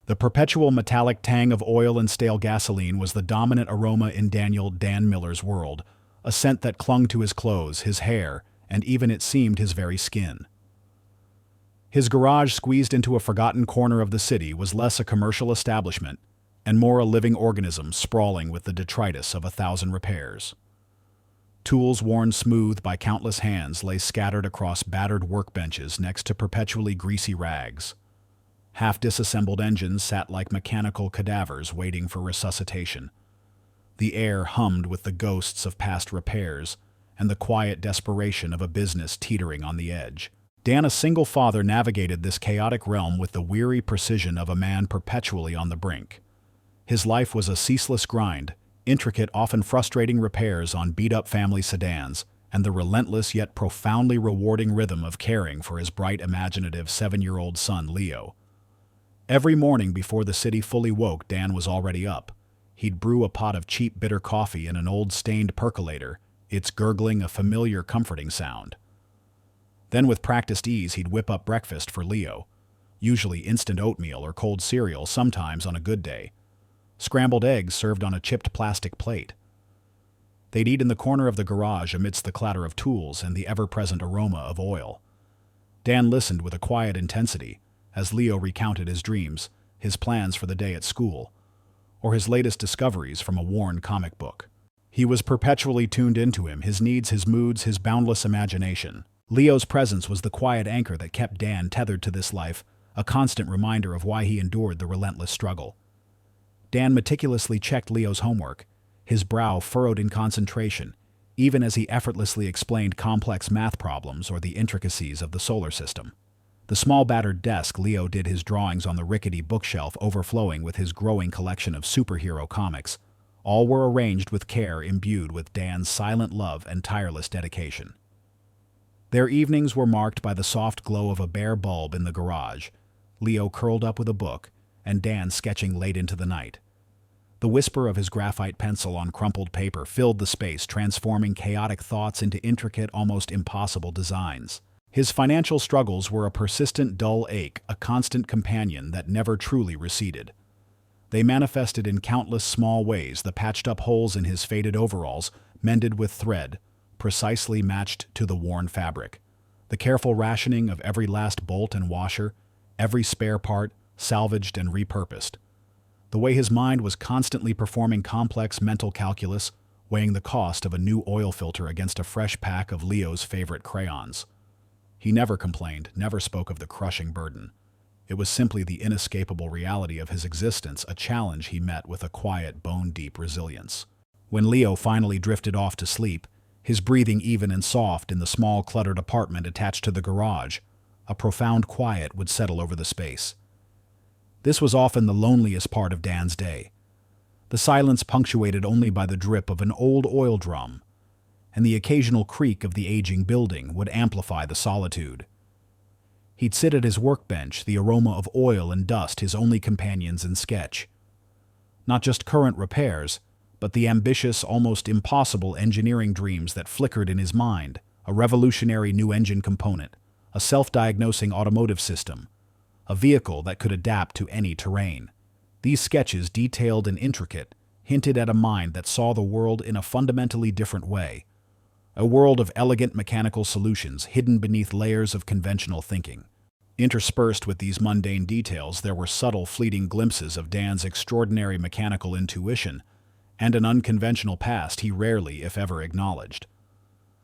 The perpetual metallic tang of oil and stale gasoline was the dominant aroma in Dan Miller's world, a scent that clung to his clothes, his hair, and even it seemed his very skin. His garage, squeezed into a forgotten corner of the city, was less a commercial establishment and more a living organism sprawling with the detritus of 1,000 repairs. Tools worn smooth by countless hands lay scattered across battered workbenches next to perpetually greasy rags. Half-disassembled engines sat like mechanical cadavers waiting for resuscitation. The air hummed with the ghosts of past repairs and the quiet desperation of a business teetering on the edge. Dan, a single father, navigated this chaotic realm with the weary precision of a man perpetually on the brink. His life was a ceaseless grind, intricate, often frustrating repairs on beat-up family sedans, and the relentless yet profoundly rewarding rhythm of caring for his bright, imaginative 7-year-old son, Leo. Every morning before the city fully woke, Dan was already up. He'd brew a pot of cheap, bitter coffee in an old stained percolator, its gurgling a familiar, comforting sound. Then with practiced ease, he'd whip up breakfast for Leo, usually instant oatmeal or cold cereal, sometimes on a good day. Scrambled eggs served on a chipped plastic plate. They'd eat in the corner of the garage amidst the clatter of tools and the ever-present aroma of oil. Dan listened with a quiet intensity as Leo recounted his dreams, his plans for the day at school, or his latest discoveries from a worn comic book. He was perpetually tuned into him, his needs, his moods, his boundless imagination. Leo's presence was the quiet anchor that kept Dan tethered to this life, a constant reminder of why he endured the relentless struggle. Dan meticulously checked Leo's homework, his brow furrowed in concentration, even as he effortlessly explained complex math problems or the intricacies of the solar system. The small battered desk, Leo did his drawings on the rickety bookshelf overflowing with his growing collection of superhero comics. All were arranged with care, imbued with Dan's silent love and tireless dedication. Their evenings were marked by the soft glow of a bare bulb in the garage, Leo curled up with a book, and Dan sketching late into the night. The whisper of his graphite pencil on crumpled paper filled the space, transforming chaotic thoughts into intricate, almost impossible designs. His financial struggles were a persistent dull ache, a constant companion that never truly receded. They manifested in countless small ways, the patched-up holes in his faded overalls, mended with thread, precisely matched to the worn fabric. The careful rationing of every last bolt and washer, every spare part, salvaged and repurposed. The way his mind was constantly performing complex mental calculus, weighing the cost of a new oil filter against a fresh pack of Leo's favorite crayons. He never complained, never spoke of the crushing burden. It was simply the inescapable reality of his existence, a challenge he met with a quiet, bone-deep resilience. When Leo finally drifted off to sleep, his breathing even and soft in the small, cluttered apartment attached to the garage, a profound quiet would settle over the space. This was often the loneliest part of Dan's day, the silence punctuated only by the drip of an old oil drum, and the occasional creak of the aging building would amplify the solitude. He'd sit at his workbench, the aroma of oil and dust his only companions in sketch. Not just current repairs, but the ambitious, almost impossible engineering dreams that flickered in his mind, a revolutionary new engine component, a self-diagnosing automotive system, a vehicle that could adapt to any terrain. These sketches, detailed and intricate, hinted at a mind that saw the world in a fundamentally different way, a world of elegant mechanical solutions hidden beneath layers of conventional thinking. Interspersed with these mundane details, there were subtle, fleeting glimpses of Dan's extraordinary mechanical intuition and an unconventional past he rarely, if ever, acknowledged.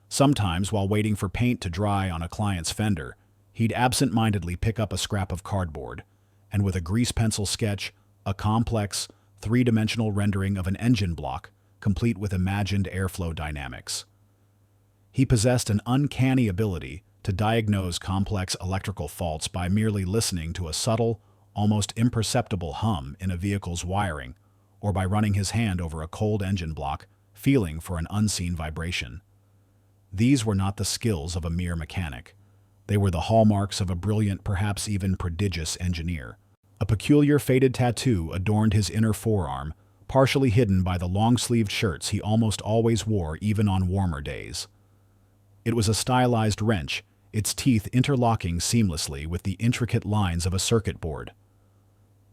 Sometimes, while waiting for paint to dry on a client's fender, he'd absent-mindedly pick up a scrap of cardboard, and with a grease pencil sketch, a complex, three-dimensional rendering of an engine block, complete with imagined airflow dynamics. He possessed an uncanny ability to diagnose complex electrical faults by merely listening to a subtle, almost imperceptible hum in a vehicle's wiring, or by running his hand over a cold engine block, feeling for an unseen vibration. These were not the skills of a mere mechanic. They were the hallmarks of a brilliant, perhaps even prodigious engineer. A peculiar faded tattoo adorned his inner forearm, partially hidden by the long-sleeved shirts he almost always wore even on warmer days. It was a stylized wrench, its teeth interlocking seamlessly with the intricate lines of a circuit board.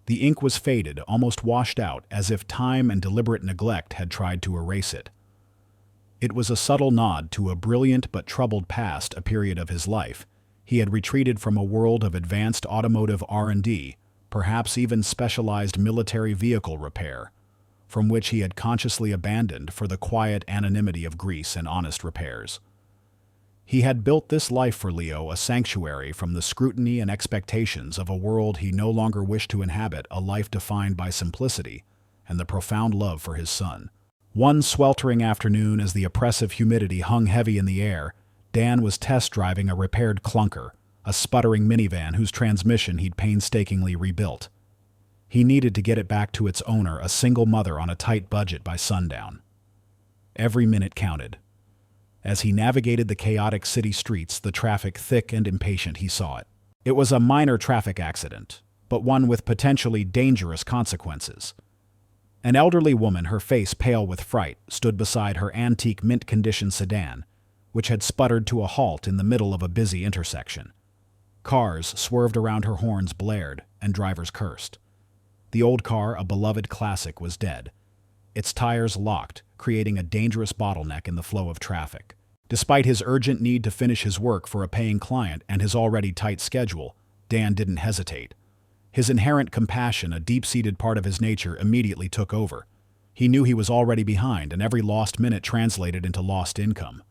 The ink was faded, almost washed out, as if time and deliberate neglect had tried to erase it. It was a subtle nod to a brilliant but troubled past, a period of his life. He had retreated from a world of advanced automotive R&D, perhaps even specialized military vehicle repair, from which he had consciously abandoned for the quiet anonymity of grease and honest repairs. He had built this life for Leo a sanctuary from the scrutiny and expectations of a world he no longer wished to inhabit, a life defined by simplicity and the profound love for his son. One sweltering afternoon, as the oppressive humidity hung heavy in the air, Dan was test driving a repaired clunker, a sputtering minivan whose transmission he'd painstakingly rebuilt. He needed to get it back to its owner, a single mother on a tight budget, by sundown. Every minute counted. As he navigated the chaotic city streets, the traffic thick and impatient, he saw it. It was a minor traffic accident, but one with potentially dangerous consequences. An elderly woman, her face pale with fright, stood beside her antique mint-condition sedan, which had sputtered to a halt in the middle of a busy intersection. Cars swerved around her, horns blared, and drivers cursed. The old car, a beloved classic, was dead. Its tires locked, creating a dangerous bottleneck in the flow of traffic. Despite his urgent need to finish his work for a paying client and his already tight schedule, Dan didn't hesitate. His inherent compassion, a deep-seated part of his nature, immediately took over. He knew he was already behind, and every lost minute translated into lost income.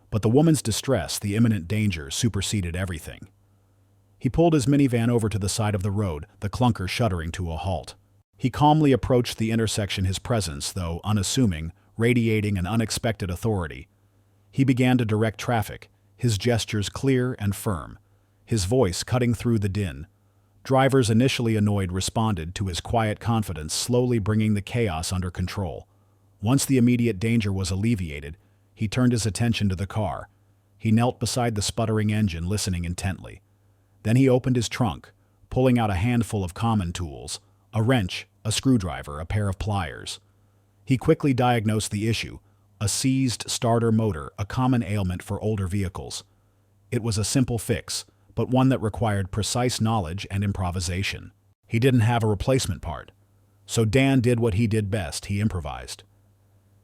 But the woman's distress, the imminent danger, superseded everything. He pulled his minivan over to the side of the road, the clunker shuddering to a halt. He calmly approached the intersection, his presence, though unassuming, radiating an unexpected authority. He began to direct traffic, his gestures clear and firm, his voice cutting through the din. Drivers, initially annoyed, responded to his quiet confidence, slowly bringing the chaos under control. Once the immediate danger was alleviated, he turned his attention to the car. He knelt beside the sputtering engine, listening intently. Then he opened his trunk, pulling out a handful of common tools: a wrench, a screwdriver, a pair of pliers. He quickly diagnosed the issue: a seized starter motor, a common ailment for older vehicles. It was a simple fix, but one that required precise knowledge and improvisation. He didn't have a replacement part, so Dan did what he did best: he improvised.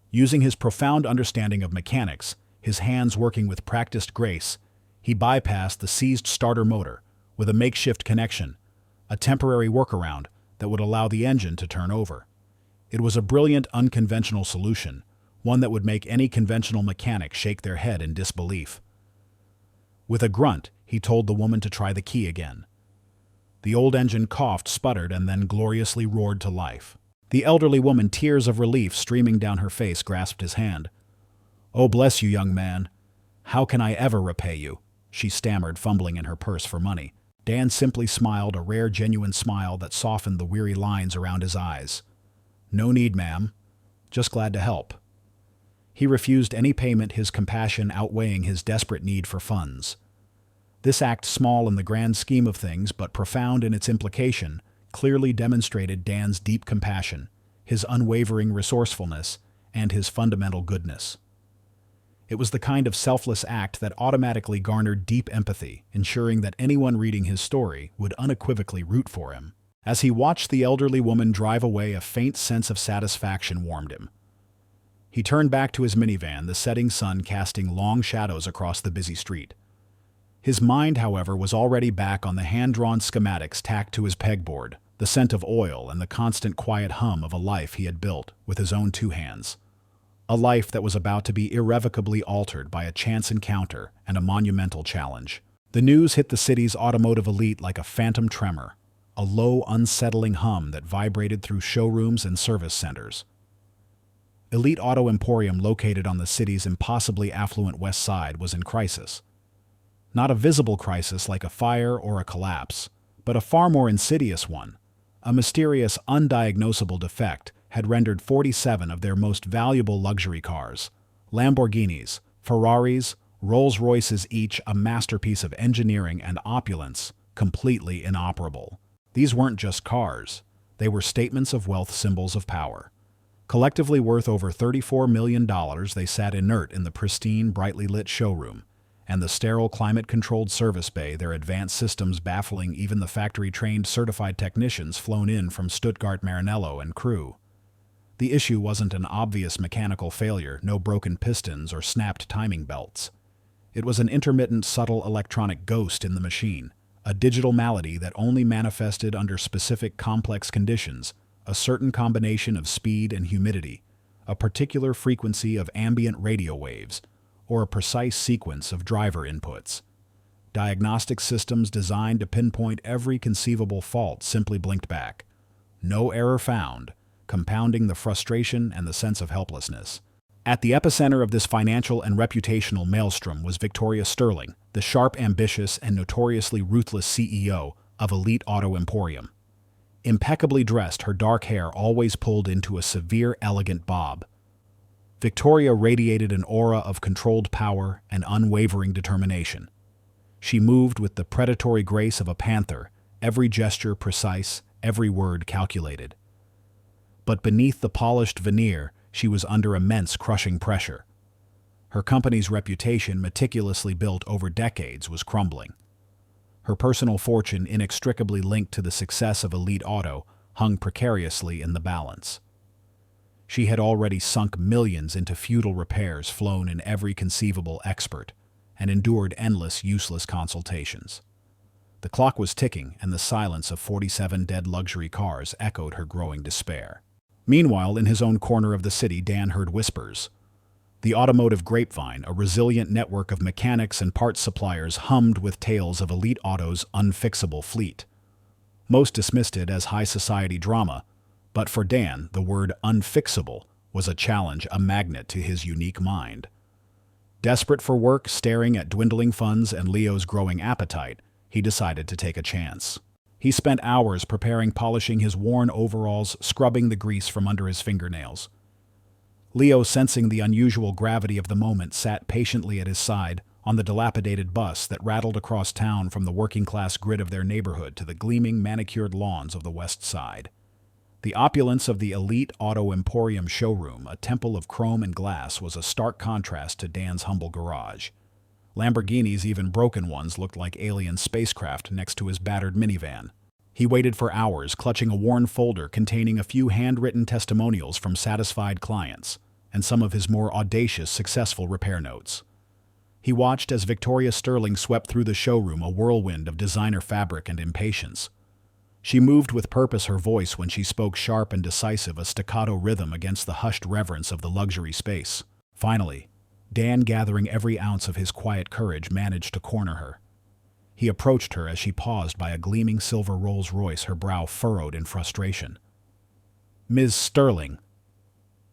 Using his profound understanding of mechanics, his hands working with practiced grace, he bypassed the seized starter motor with a makeshift connection, a temporary workaround that would allow the engine to turn over. It was a brilliant, unconventional solution, one that would make any conventional mechanic shake their head in disbelief. With a grunt, he told the woman to try the key again. The old engine coughed, sputtered, and then gloriously roared to life. The elderly woman, tears of relief streaming down her face, grasped his hand. "Oh, bless you, young man. How can I ever repay you?" she stammered, fumbling in her purse for money. Dan simply smiled, a rare, genuine smile that softened the weary lines around his eyes. "No need, ma'am. Just glad to help." He refused any payment, his compassion outweighing his desperate need for funds. This act, small in the grand scheme of things but profound in its implication, clearly demonstrated Dan's deep compassion, his unwavering resourcefulness, and his fundamental goodness. It was the kind of selfless act that automatically garnered deep empathy, ensuring that anyone reading his story would unequivocally root for him. As he watched the elderly woman drive away, a faint sense of satisfaction warmed him. He turned back to his minivan, the setting sun casting long shadows across the busy street. His mind, however, was already back on the hand-drawn schematics tacked to his pegboard, the scent of oil and the constant quiet hum of a life he had built with his own two hands. A life that was about to be irrevocably altered by a chance encounter and a monumental challenge. The news hit the city's automotive elite like a phantom tremor, a low, unsettling hum that vibrated through showrooms and service centers. Elite Auto Emporium, located on the city's impossibly affluent west side, was in crisis. Not a visible crisis like a fire or a collapse, but a far more insidious one. A mysterious, undiagnosable defect had rendered 47 of their most valuable luxury cars, Lamborghinis, Ferraris, Rolls-Royces, each a masterpiece of engineering and opulence, completely inoperable. These weren't just cars. They were statements of wealth, symbols of power. Collectively worth over $34 million, they sat inert in the pristine, brightly lit showroom, and the sterile climate-controlled service bay, their advanced systems baffling even the factory-trained certified technicians flown in from Stuttgart Maranello and crew. The issue wasn't an obvious mechanical failure, no broken pistons or snapped timing belts. It was an intermittent, subtle electronic ghost in the machine, a digital malady that only manifested under specific complex conditions, a certain combination of speed and humidity, a particular frequency of ambient radio waves, or a precise sequence of driver inputs. Diagnostic systems designed to pinpoint every conceivable fault simply blinked back. No error found, compounding the frustration and the sense of helplessness. At the epicenter of this financial and reputational maelstrom was Victoria Sterling, the sharp, ambitious, and notoriously ruthless CEO of Elite Auto Emporium. Impeccably dressed, her dark hair always pulled into a severe, elegant bob. Victoria radiated an aura of controlled power and unwavering determination. She moved with the predatory grace of a panther, every gesture precise, every word calculated. But beneath the polished veneer, she was under immense crushing pressure. Her company's reputation, meticulously built over decades, was crumbling. Her personal fortune, inextricably linked to the success of Elite Auto, hung precariously in the balance. She had already sunk millions into futile repairs flown in every conceivable expert, and endured endless, useless consultations. The clock was ticking, and the silence of 47 dead luxury cars echoed her growing despair. Meanwhile, in his own corner of the city, Dan heard whispers. The automotive grapevine, a resilient network of mechanics and parts suppliers, hummed with tales of Elite Auto's Unfixable fleet. Most dismissed it as high society drama, but for Dan, the word unfixable was a challenge, a magnet to his unique mind. Desperate for work, staring at dwindling funds and Leo's growing appetite, he decided to take a chance. He spent hours polishing his worn overalls, scrubbing the grease from under his fingernails. Leo, sensing the unusual gravity of the moment, sat patiently at his side on the dilapidated bus that rattled across town from the working-class grid of their neighborhood to the gleaming, manicured lawns of the West Side. The opulence of the Elite Auto Emporium showroom, a temple of chrome and glass, was a stark contrast to Dan's humble garage. Lamborghinis, even broken ones, looked like alien spacecraft next to his battered minivan. He waited for hours, clutching a worn folder containing a few handwritten testimonials from satisfied clients and some of his more audacious, successful repair notes. He watched as Victoria Sterling swept through the showroom, a whirlwind of designer fabric and impatience. She moved with purpose, her voice, when she spoke, sharp and decisive, a staccato rhythm against the hushed reverence of the luxury space. Finally, Dan, gathering every ounce of his quiet courage, managed to corner her. He approached her as she paused by a gleaming silver Rolls-Royce, her brow furrowed in frustration. "Ms. Sterling,"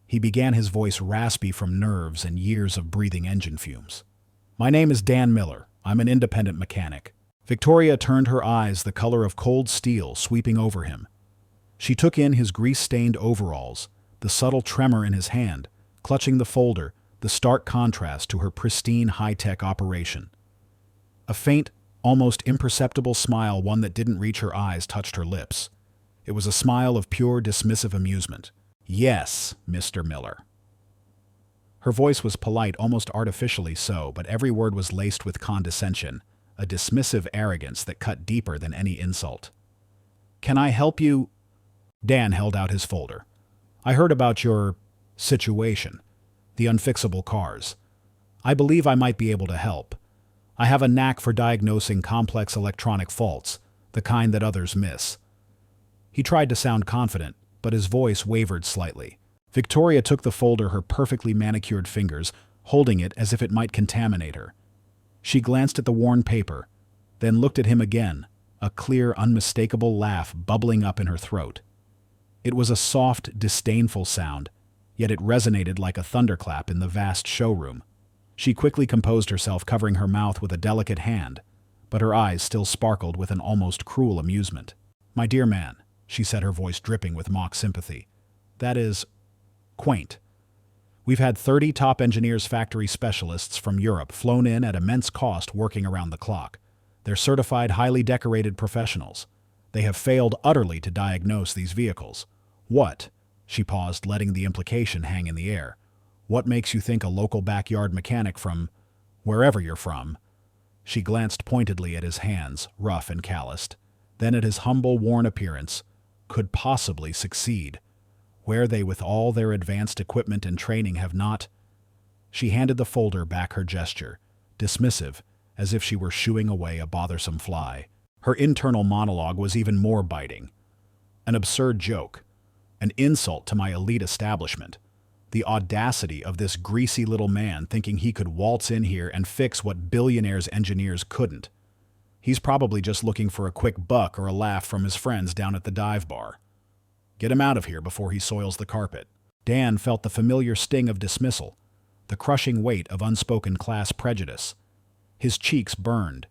he began, his voice raspy from nerves and years of breathing engine fumes. "My name is Dan Miller. I'm an independent mechanic." Victoria turned, her eyes the color of cold steel sweeping over him. She took in his grease-stained overalls, the subtle tremor in his hand, clutching the folder, the stark contrast to her pristine high-tech operation. A faint, almost imperceptible smile, one that didn't reach her eyes, touched her lips. It was a smile of pure, dismissive amusement. "Yes, Mr. Miller." Her voice was polite, almost artificially so, but every word was laced with condescension, a dismissive arrogance that cut deeper than any insult. "Can I help you?" Dan held out his folder. "I heard about your situation, the Unfixable cars. I believe I might be able to help. I have a knack for diagnosing complex electronic faults, the kind that others miss." He tried to sound confident, but his voice wavered slightly. Victoria took the folder, her perfectly manicured fingers, holding it as if it might contaminate her. She glanced at the worn paper, then looked at him again, a clear, unmistakable laugh bubbling up in her throat. It was a soft, disdainful sound, yet it resonated like a thunderclap in the vast showroom. She quickly composed herself, covering her mouth with a delicate hand, but her eyes still sparkled with an almost cruel amusement. "My dear man," she said, her voice dripping with mock sympathy, "that is quaint. We've had 30 top engineers, factory specialists from Europe, flown in at immense cost, working around the clock. They're certified, highly decorated professionals. They have failed utterly to diagnose these vehicles. What?" She paused, letting the implication hang in the air. "What makes you think a local backyard mechanic from wherever you're from She glanced pointedly at his hands, rough and calloused, then at his humble, worn appearance. Could possibly succeed. Where they, with all their advanced equipment and training, have not? She handed the folder back, her gesture dismissive, as if she were shooing away a bothersome fly. Her internal monologue was even more biting. An absurd joke. An insult to my elite establishment. The audacity of this greasy little man thinking he could waltz in here and fix what billionaires' engineers couldn't. He's probably just looking for a quick buck or a laugh from his friends down at the dive bar. Get him out of here before he soils the carpet. Dan felt the familiar sting of dismissal, the crushing weight of unspoken class prejudice. His cheeks burned.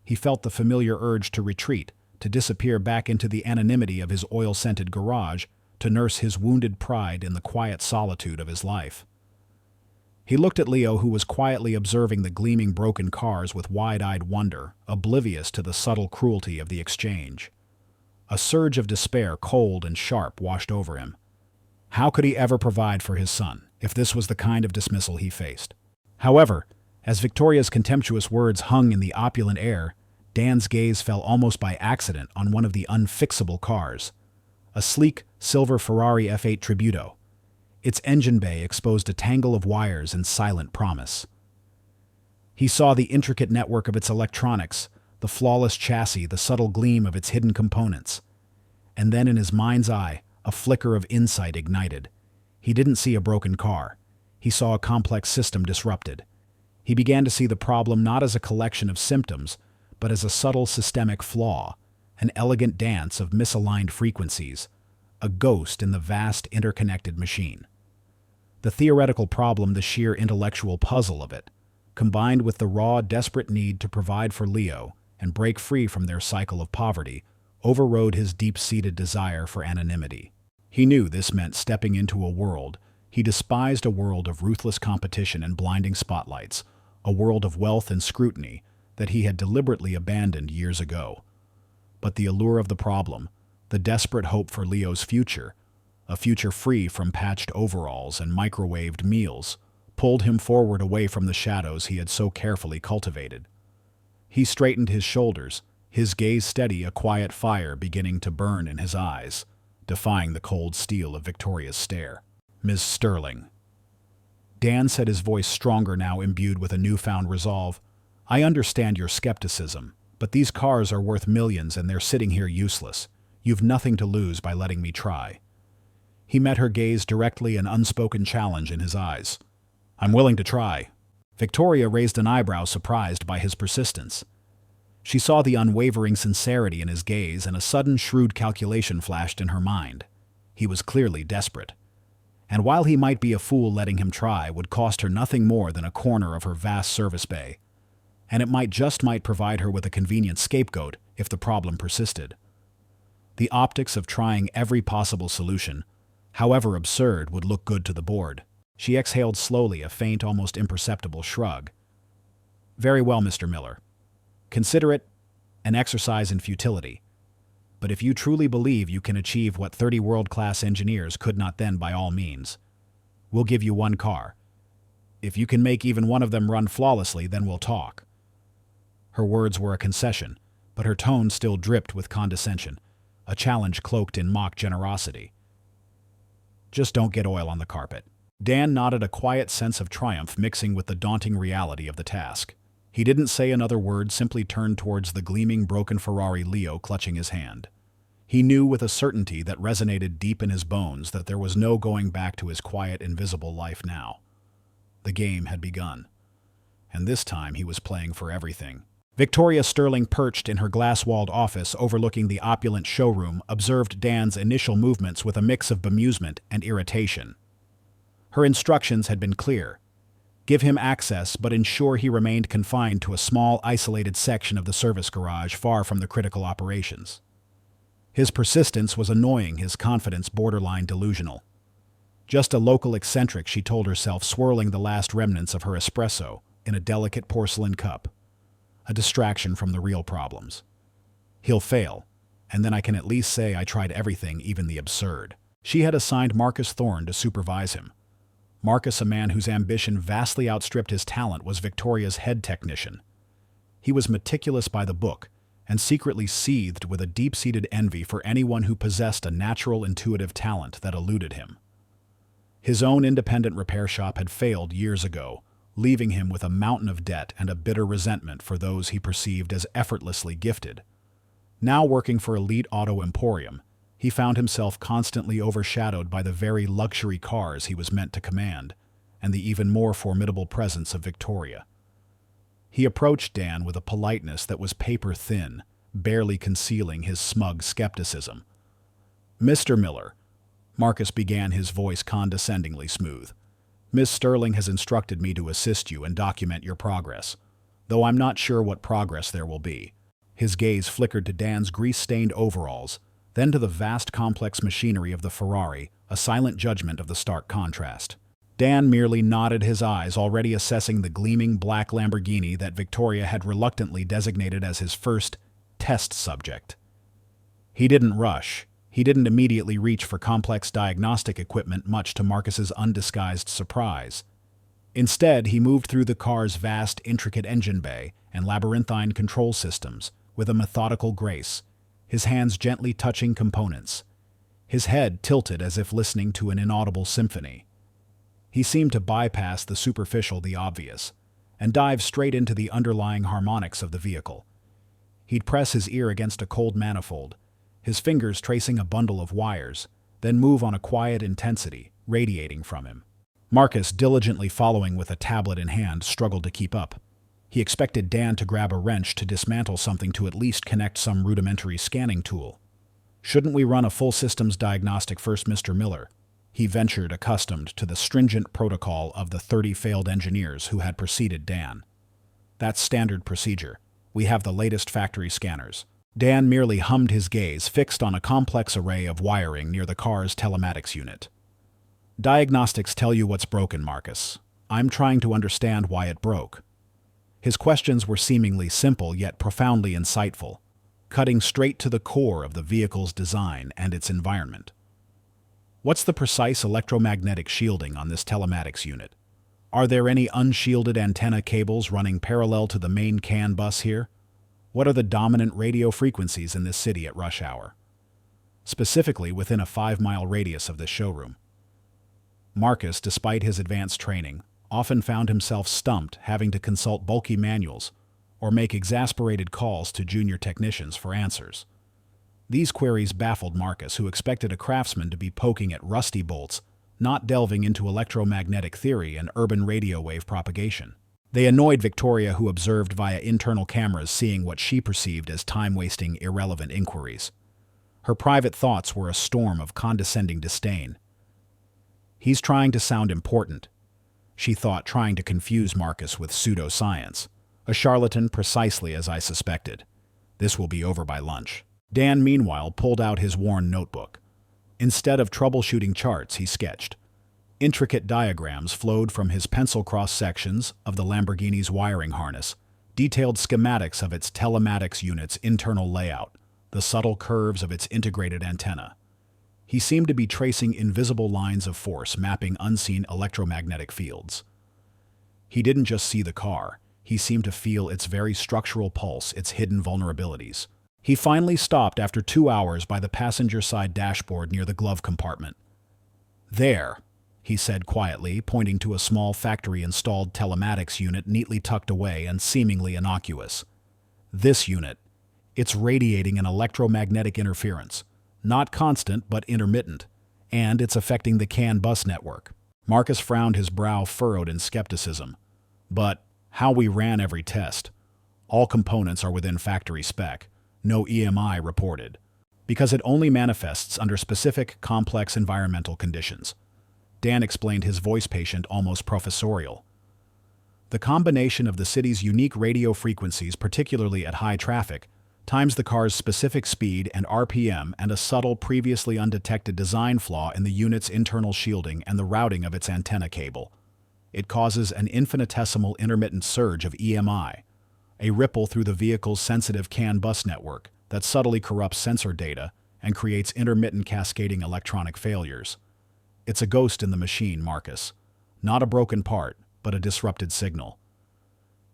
He felt the familiar urge to retreat, to disappear back into the anonymity of his oil-scented garage, to nurse his wounded pride in the quiet solitude of his life. He looked at Leo, who was quietly observing the gleaming broken cars with wide-eyed wonder, oblivious to the subtle cruelty of the exchange. A surge of despair, cold and sharp, washed over him. How could he ever provide for his son, if this was the kind of dismissal he faced? However, as Victoria's contemptuous words hung in the opulent air, Dan's gaze fell almost by accident on one of the Unfixable cars, a sleek, silver Ferrari F8 Tributo. Its engine bay exposed a tangle of wires and silent promise. He saw the intricate network of its electronics, the flawless chassis, the subtle gleam of its hidden components. And then in his mind's eye, a flicker of insight ignited. He didn't see a broken car. He saw a complex system disrupted. He began to see the problem not as a collection of symptoms, but as a subtle systemic flaw, an elegant dance of misaligned frequencies, a ghost in the vast interconnected machine. The theoretical problem, the sheer intellectual puzzle of it, combined with the raw, desperate need to provide for Leo and break free from their cycle of poverty, overrode his deep-seated desire for anonymity. He knew this meant stepping into a world. He despised a world of ruthless competition and blinding spotlights, a world of wealth and scrutiny that he had deliberately abandoned years ago. But the allure of the problem, the desperate hope for Leo's future, a future free from patched overalls and microwaved meals, pulled him forward away from the shadows he had so carefully cultivated. He straightened his shoulders, his gaze steady, a quiet fire beginning to burn in his eyes, defying the cold steel of Victoria's stare. "Ms. Sterling." Dan said, his voice stronger now, imbued with a newfound resolve. "I understand your skepticism, but these cars are worth millions and they're sitting here useless. You've nothing to lose by letting me try." He met her gaze directly, an unspoken challenge in his eyes. "I'm willing to try." Victoria raised an eyebrow, surprised by his persistence. She saw the unwavering sincerity in his gaze, and a sudden shrewd calculation flashed in her mind. He was clearly desperate. And while he might be a fool, letting him try would cost her nothing more than a corner of her vast service bay. And it might provide her with a convenient scapegoat if the problem persisted. The optics of trying every possible solution, however absurd, would look good to the board. She exhaled slowly, a faint, almost imperceptible shrug. "Very well, Mr. Miller. Consider it an exercise in futility. But if you truly believe you can achieve what 30 world-class engineers could not, then by all means. We'll give you one car. If you can make even one of them run flawlessly, then we'll talk." Her words were a concession, but her tone still dripped with condescension, a challenge cloaked in mock generosity. "Just don't get oil on the carpet." Dan nodded, a quiet sense of triumph mixing with the daunting reality of the task. He didn't say another word, simply turned towards the gleaming, broken Ferrari, Leo clutching his hand. He knew with a certainty that resonated deep in his bones that there was no going back to his quiet, invisible life now. The game had begun. And this time he was playing for everything. Victoria Sterling, perched in her glass-walled office overlooking the opulent showroom, observed Dan's initial movements with a mix of bemusement and irritation. Her instructions had been clear. Give him access, but ensure he remained confined to a small, isolated section of the service garage far from the critical operations. His persistence was annoying, his confidence borderline delusional. Just a local eccentric, she told herself, swirling the last remnants of her espresso in a delicate porcelain cup. A distraction from the real problems. He'll fail, and then I can at least say I tried everything, even the absurd. She had assigned Marcus Thorne to supervise him. Marcus, a man whose ambition vastly outstripped his talent, was Victoria's head technician. He was meticulous by the book, and secretly seethed with a deep-seated envy for anyone who possessed a natural intuitive talent that eluded him. His own independent repair shop had failed years ago, leaving him with a mountain of debt and a bitter resentment for those he perceived as effortlessly gifted. Now working for Elite Auto Emporium, he found himself constantly overshadowed by the very luxury cars he was meant to command, and the even more formidable presence of Victoria. He approached Dan with a politeness that was paper-thin, barely concealing his smug skepticism. "Mr. Miller," Marcus began, his voice condescendingly smooth, "Miss Sterling has instructed me to assist you and document your progress, though I'm not sure what progress there will be." His gaze flickered to Dan's grease-stained overalls, then to the vast complex machinery of the Ferrari, a silent judgment of the stark contrast. Dan merely nodded his eyes, already assessing the gleaming black Lamborghini that Victoria had reluctantly designated as his first test subject. He didn't rush. He didn't immediately reach for complex diagnostic equipment, much to Marcus's undisguised surprise. Instead, he moved through the car's vast, intricate engine bay and labyrinthine control systems with a methodical grace, his hands gently touching components, his head tilted as if listening to an inaudible symphony. He seemed to bypass the superficial, the obvious, and dive straight into the underlying harmonics of the vehicle. He'd press his ear against a cold manifold, his fingers tracing a bundle of wires, then move on a quiet intensity radiating from him. Marcus, diligently following with a tablet in hand, struggled to keep up. He expected Dan to grab a wrench to dismantle something, to at least connect some rudimentary scanning tool. "Shouldn't we run a full systems diagnostic first, Mr. Miller?" he ventured, accustomed to the stringent protocol of the 30 failed engineers who had preceded Dan. "That's standard procedure. We have the latest factory scanners." Dan merely hummed, his gaze fixed on a complex array of wiring near the car's telematics unit. "Diagnostics tell you what's broken, Marcus. I'm trying to understand why it broke." His questions were seemingly simple yet profoundly insightful, cutting straight to the core of the vehicle's design and its environment. "What's the precise electromagnetic shielding on this telematics unit? Are there any unshielded antenna cables running parallel to the main CAN bus here? What are the dominant radio frequencies in this city at rush hour? Specifically within a 5-mile radius of this showroom." Marcus, despite his advanced training, often found himself stumped, having to consult bulky manuals or make exasperated calls to junior technicians for answers. These queries baffled Marcus, who expected a craftsman to be poking at rusty bolts, not delving into electromagnetic theory and urban radio wave propagation. They annoyed Victoria, who observed via internal cameras, seeing what she perceived as time-wasting, irrelevant inquiries. Her private thoughts were a storm of condescending disdain. "He's trying to sound important," she thought, trying to confuse Marcus with pseudoscience. "A charlatan, precisely as I suspected. This will be over by lunch." Dan, meanwhile, pulled out his worn notebook. Instead of troubleshooting charts, he sketched. Intricate diagrams flowed from his pencil cross-sections of the Lamborghini's wiring harness, detailed schematics of its telematics unit's internal layout, the subtle curves of its integrated antenna. He seemed to be tracing invisible lines of force, mapping unseen electromagnetic fields. He didn't just see the car, he seemed to feel its very structural pulse, its hidden vulnerabilities. He finally stopped after 2 hours by the passenger-side dashboard near the glove compartment. "There," he said quietly, pointing to a small factory-installed telematics unit neatly tucked away and seemingly innocuous. "This unit. It's radiating an electromagnetic interference. Not constant, but intermittent. And it's affecting the CAN bus network." Marcus frowned, his brow furrowed in skepticism. "But how we ran every test. All components are within factory spec. No EMI reported. Because it only manifests under specific, complex environmental conditions." Dan explained, his voice patient, almost professorial. "The combination of the city's unique radio frequencies, particularly at high traffic, times the car's specific speed and RPM, and a subtle, previously undetected design flaw in the unit's internal shielding and the routing of its antenna cable. It causes an infinitesimal intermittent surge of EMI, a ripple through the vehicle's sensitive CAN bus network that subtly corrupts sensor data and creates intermittent cascading electronic failures. It's a ghost in the machine, Marcus. Not a broken part, but a disrupted signal."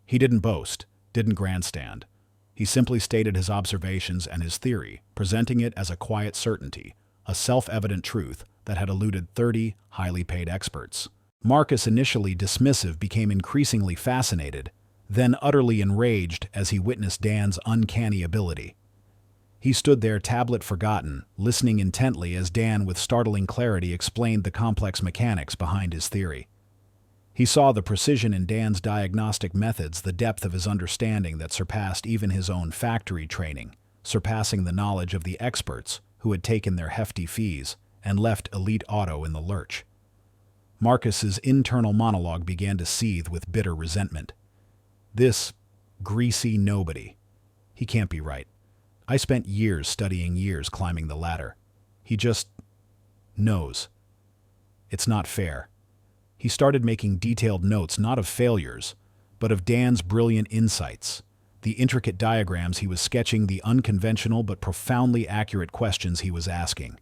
He didn't boast. didn't grandstand. He simply stated his observations and his theory, presenting it as a quiet certainty, a self-evident truth that had eluded 30 highly paid experts. Marcus, initially dismissive, became increasingly fascinated, then utterly enraged as he witnessed Dan's uncanny ability. He stood there, tablet forgotten, listening intently as Dan with startling clarity explained the complex mechanics behind his theory. He saw the precision in Dan's diagnostic methods, the depth of his understanding that surpassed even his own factory training, surpassing the knowledge of the experts who had taken their hefty fees and left Elite Auto in the lurch. Marcus's internal monologue began to seethe with bitter resentment. This greasy nobody. He can't be right. I spent years studying, years climbing the ladder. He just knows. It's not fair. He started making detailed notes, not of failures, but of Dan's brilliant insights, the intricate diagrams he was sketching, the unconventional but profoundly accurate questions he was asking.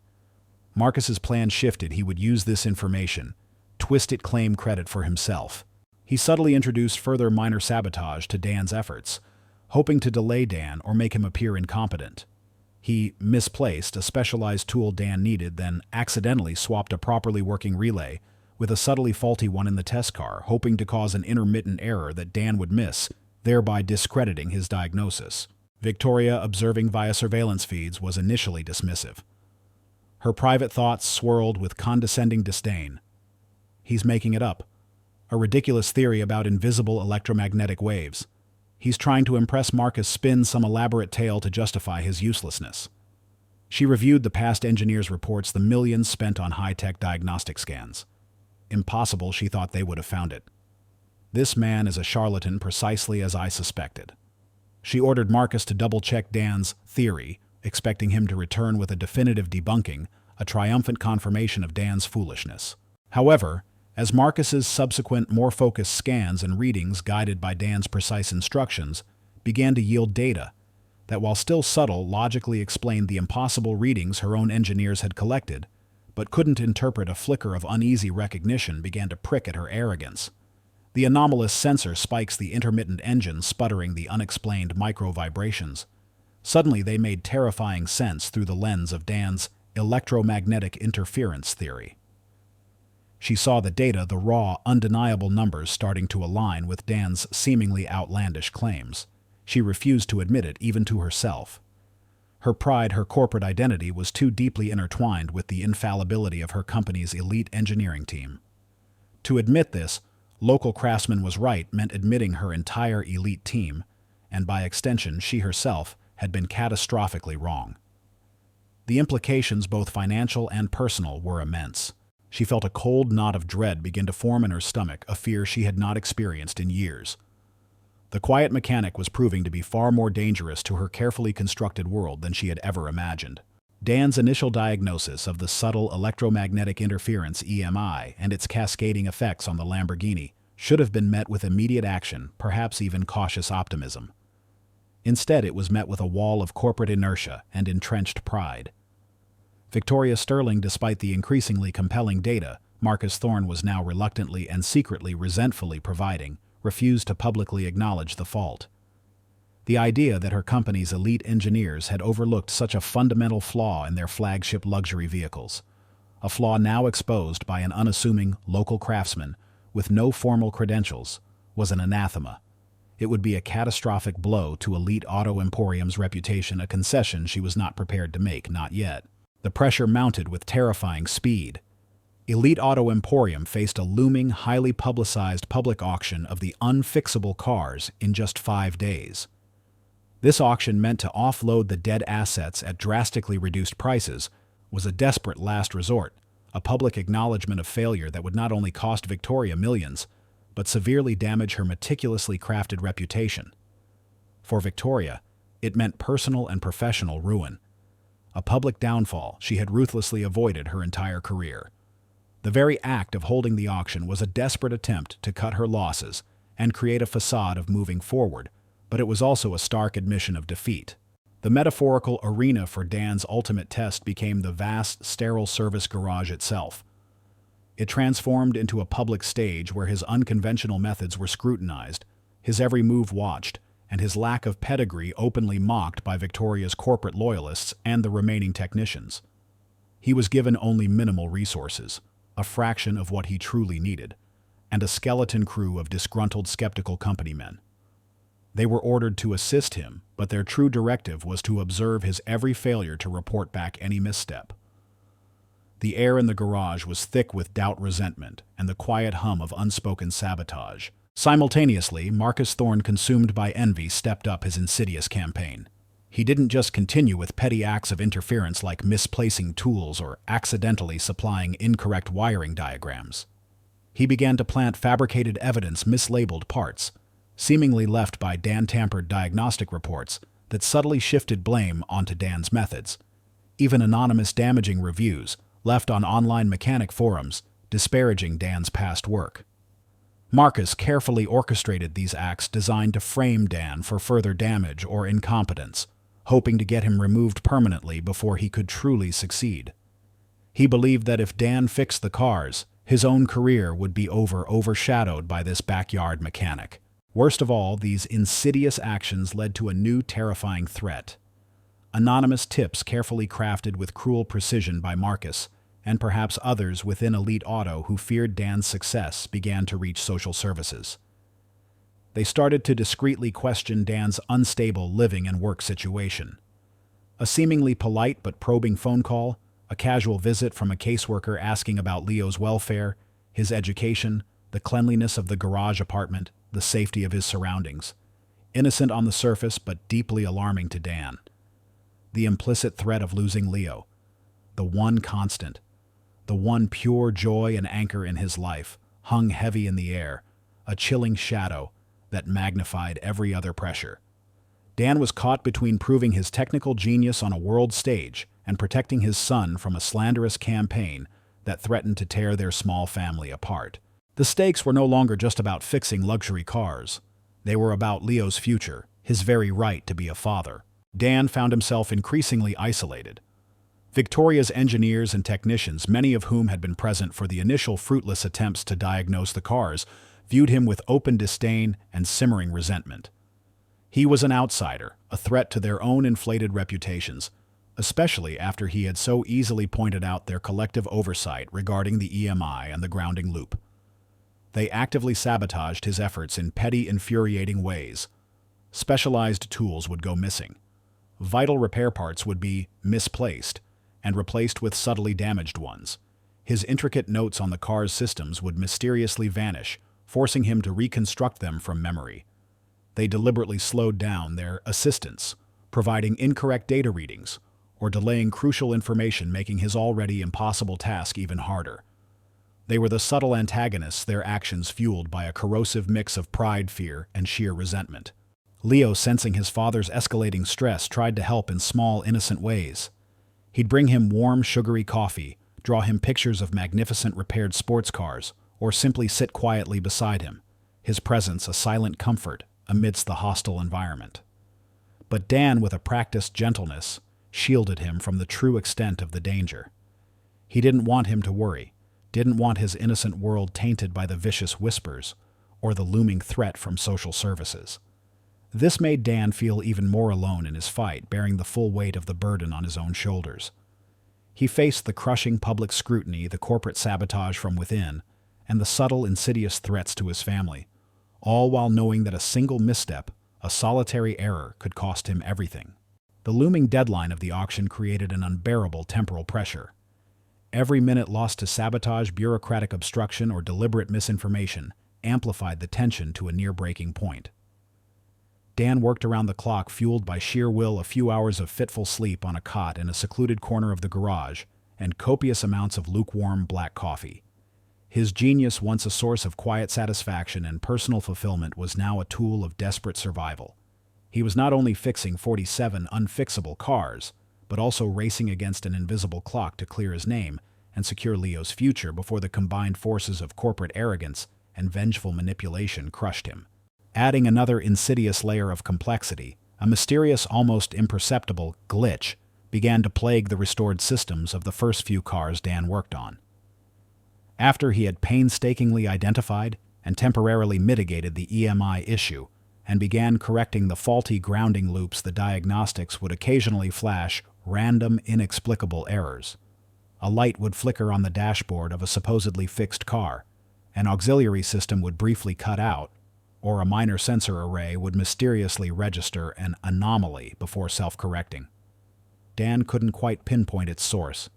Marcus's plan shifted. He would use this information, twist it, claim credit for himself. He subtly introduced further minor sabotage to Dan's efforts, hoping to delay Dan or make him appear incompetent. He misplaced a specialized tool Dan needed, then accidentally swapped a properly working relay with a subtly faulty one in the test car, hoping to cause an intermittent error that Dan would miss, thereby discrediting his diagnosis. Victoria, observing via surveillance feeds, was initially dismissive. Her private thoughts swirled with condescending disdain. He's making it up. A ridiculous theory about invisible electromagnetic waves. He's trying to impress Marcus, spin some elaborate tale to justify his uselessness. She reviewed the past engineers' reports, the millions spent on high-tech diagnostic scans. Impossible, she thought they would have found it. This man is a charlatan, precisely as I suspected. She ordered Marcus to double-check Dan's theory, expecting him to return with a definitive debunking, a triumphant confirmation of Dan's foolishness. However, as Marcus's subsequent, more focused scans and readings, guided by Dan's precise instructions, began to yield data that, while still subtle, logically explained the impossible readings her own engineers had collected, but couldn't interpret, a flicker of uneasy recognition began to prick at her arrogance. The anomalous sensor spikes, the intermittent engine sputtering, the unexplained micro-vibrations. Suddenly they made terrifying sense through the lens of Dan's electromagnetic interference theory. She saw the data, the raw, undeniable numbers starting to align with Dan's seemingly outlandish claims. She refused to admit it, even to herself. Her pride, her corporate identity, was too deeply intertwined with the infallibility of her company's elite engineering team. To admit this, local craftsman was right, meant admitting her entire elite team, and by extension she herself, had been catastrophically wrong. The implications, both financial and personal, were immense. She felt a cold knot of dread begin to form in her stomach, a fear she had not experienced in years. The quiet mechanic was proving to be far more dangerous to her carefully constructed world than she had ever imagined. Dan's initial diagnosis of the subtle electromagnetic interference (EMI) and its cascading effects on the Lamborghini should have been met with immediate action, perhaps even cautious optimism. Instead, it was met with a wall of corporate inertia and entrenched pride. Victoria Sterling, despite the increasingly compelling data Marcus Thorne was now reluctantly and secretly resentfully providing, refused to publicly acknowledge the fault. The idea that her company's elite engineers had overlooked such a fundamental flaw in their flagship luxury vehicles, a flaw now exposed by an unassuming local craftsman with no formal credentials, was an anathema. It would be a catastrophic blow to Elite Auto Emporium's reputation, a concession she was not prepared to make, not yet. The pressure mounted with terrifying speed. Elite Auto Emporium faced a looming, highly publicized public auction of the Unfixable cars in just 5 days. This auction, meant to offload the dead assets at drastically reduced prices, was a desperate last resort, a public acknowledgement of failure that would not only cost Victoria millions, but severely damage her meticulously crafted reputation. For Victoria, it meant personal and professional ruin. A public downfall she had ruthlessly avoided her entire career. The very act of holding the auction was a desperate attempt to cut her losses and create a facade of moving forward, but it was also a stark admission of defeat. The metaphorical arena for Dan's ultimate test became the vast, sterile service garage itself. It transformed into a public stage where his unconventional methods were scrutinized, his every move watched, and his lack of pedigree openly mocked by Victoria's corporate loyalists and the remaining technicians. He was given only minimal resources, a fraction of what he truly needed, and a skeleton crew of disgruntled skeptical company men. They were ordered to assist him, but their true directive was to observe his every failure to report back any misstep. The air in the garage was thick with doubt, resentment, and the quiet hum of unspoken sabotage. Simultaneously, Marcus Thorne, consumed by envy, stepped up his insidious campaign. He didn't just continue with petty acts of interference like misplacing tools or accidentally supplying incorrect wiring diagrams. He began to plant fabricated evidence, mislabeled parts, seemingly left by Dan-tampered diagnostic reports that subtly shifted blame onto Dan's methods. Even anonymous damaging reviews, left on online mechanic forums, disparaging Dan's past work. Marcus carefully orchestrated these acts designed to frame Dan for further damage or incompetence, hoping to get him removed permanently before he could truly succeed. He believed that if Dan fixed the cars, his own career would be overshadowed by this backyard mechanic. Worst of all, these insidious actions led to a new terrifying threat. Anonymous tips carefully crafted with cruel precision by Marcus, and perhaps others within Elite Auto who feared Dan's success, began to reach social services. They started to discreetly question Dan's unstable living and work situation. A seemingly polite but probing phone call, a casual visit from a caseworker asking about Leo's welfare, his education, the cleanliness of the garage apartment, the safety of his surroundings. Innocent on the surface, but deeply alarming to Dan. The implicit threat of losing Leo, the one constant, the one pure joy and anchor in his life, hung heavy in the air, a chilling shadow that magnified every other pressure. Dan was caught between proving his technical genius on a world stage and protecting his son from a slanderous campaign that threatened to tear their small family apart. The stakes were no longer just about fixing luxury cars. They were about Leo's future, his very right to be a father. Dan found himself increasingly isolated. Victoria's engineers and technicians, many of whom had been present for the initial fruitless attempts to diagnose the cars, viewed him with open disdain and simmering resentment. He was an outsider, a threat to their own inflated reputations, especially after he had so easily pointed out their collective oversight regarding the EMI and the grounding loop. They actively sabotaged his efforts in petty, infuriating ways. Specialized tools would go missing. Vital repair parts would be misplaced and replaced with subtly damaged ones. His intricate notes on the car's systems would mysteriously vanish, forcing him to reconstruct them from memory. They deliberately slowed down their assistance, providing incorrect data readings, or delaying crucial information, making his already impossible task even harder. They were the subtle antagonists, their actions fueled by a corrosive mix of pride, fear, and sheer resentment. Leo, sensing his father's escalating stress, tried to help in small, innocent ways. He'd bring him warm, sugary coffee, draw him pictures of magnificent repaired sports cars, or simply sit quietly beside him, his presence a silent comfort amidst the hostile environment. But Dan, with a practiced gentleness, shielded him from the true extent of the danger. He didn't want him to worry, didn't want his innocent world tainted by the vicious whispers or the looming threat from social services. This made Dan feel even more alone in his fight, bearing the full weight of the burden on his own shoulders. He faced the crushing public scrutiny, the corporate sabotage from within, and the subtle, insidious threats to his family, all while knowing that a single misstep, a solitary error, could cost him everything. The looming deadline of the auction created an unbearable temporal pressure. Every minute lost to sabotage, bureaucratic obstruction, or deliberate misinformation amplified the tension to a near-breaking point. Dan worked around the clock, fueled by sheer will, a few hours of fitful sleep on a cot in a secluded corner of the garage, and copious amounts of lukewarm black coffee. His genius, once a source of quiet satisfaction and personal fulfillment, was now a tool of desperate survival. He was not only fixing 47 unfixable cars, but also racing against an invisible clock to clear his name and secure Leo's future before the combined forces of corporate arrogance and vengeful manipulation crushed him. Adding another insidious layer of complexity, a mysterious, almost imperceptible glitch began to plague the restored systems of the first few cars Dan worked on. After he had painstakingly identified and temporarily mitigated the EMI issue, and began correcting the faulty grounding loops. The diagnostics would occasionally flash random, inexplicable errors. A light would flicker on the dashboard of a supposedly fixed car, an auxiliary system would briefly cut out, or a minor sensor array would mysteriously register an anomaly before self-correcting. Dan couldn't quite pinpoint its source.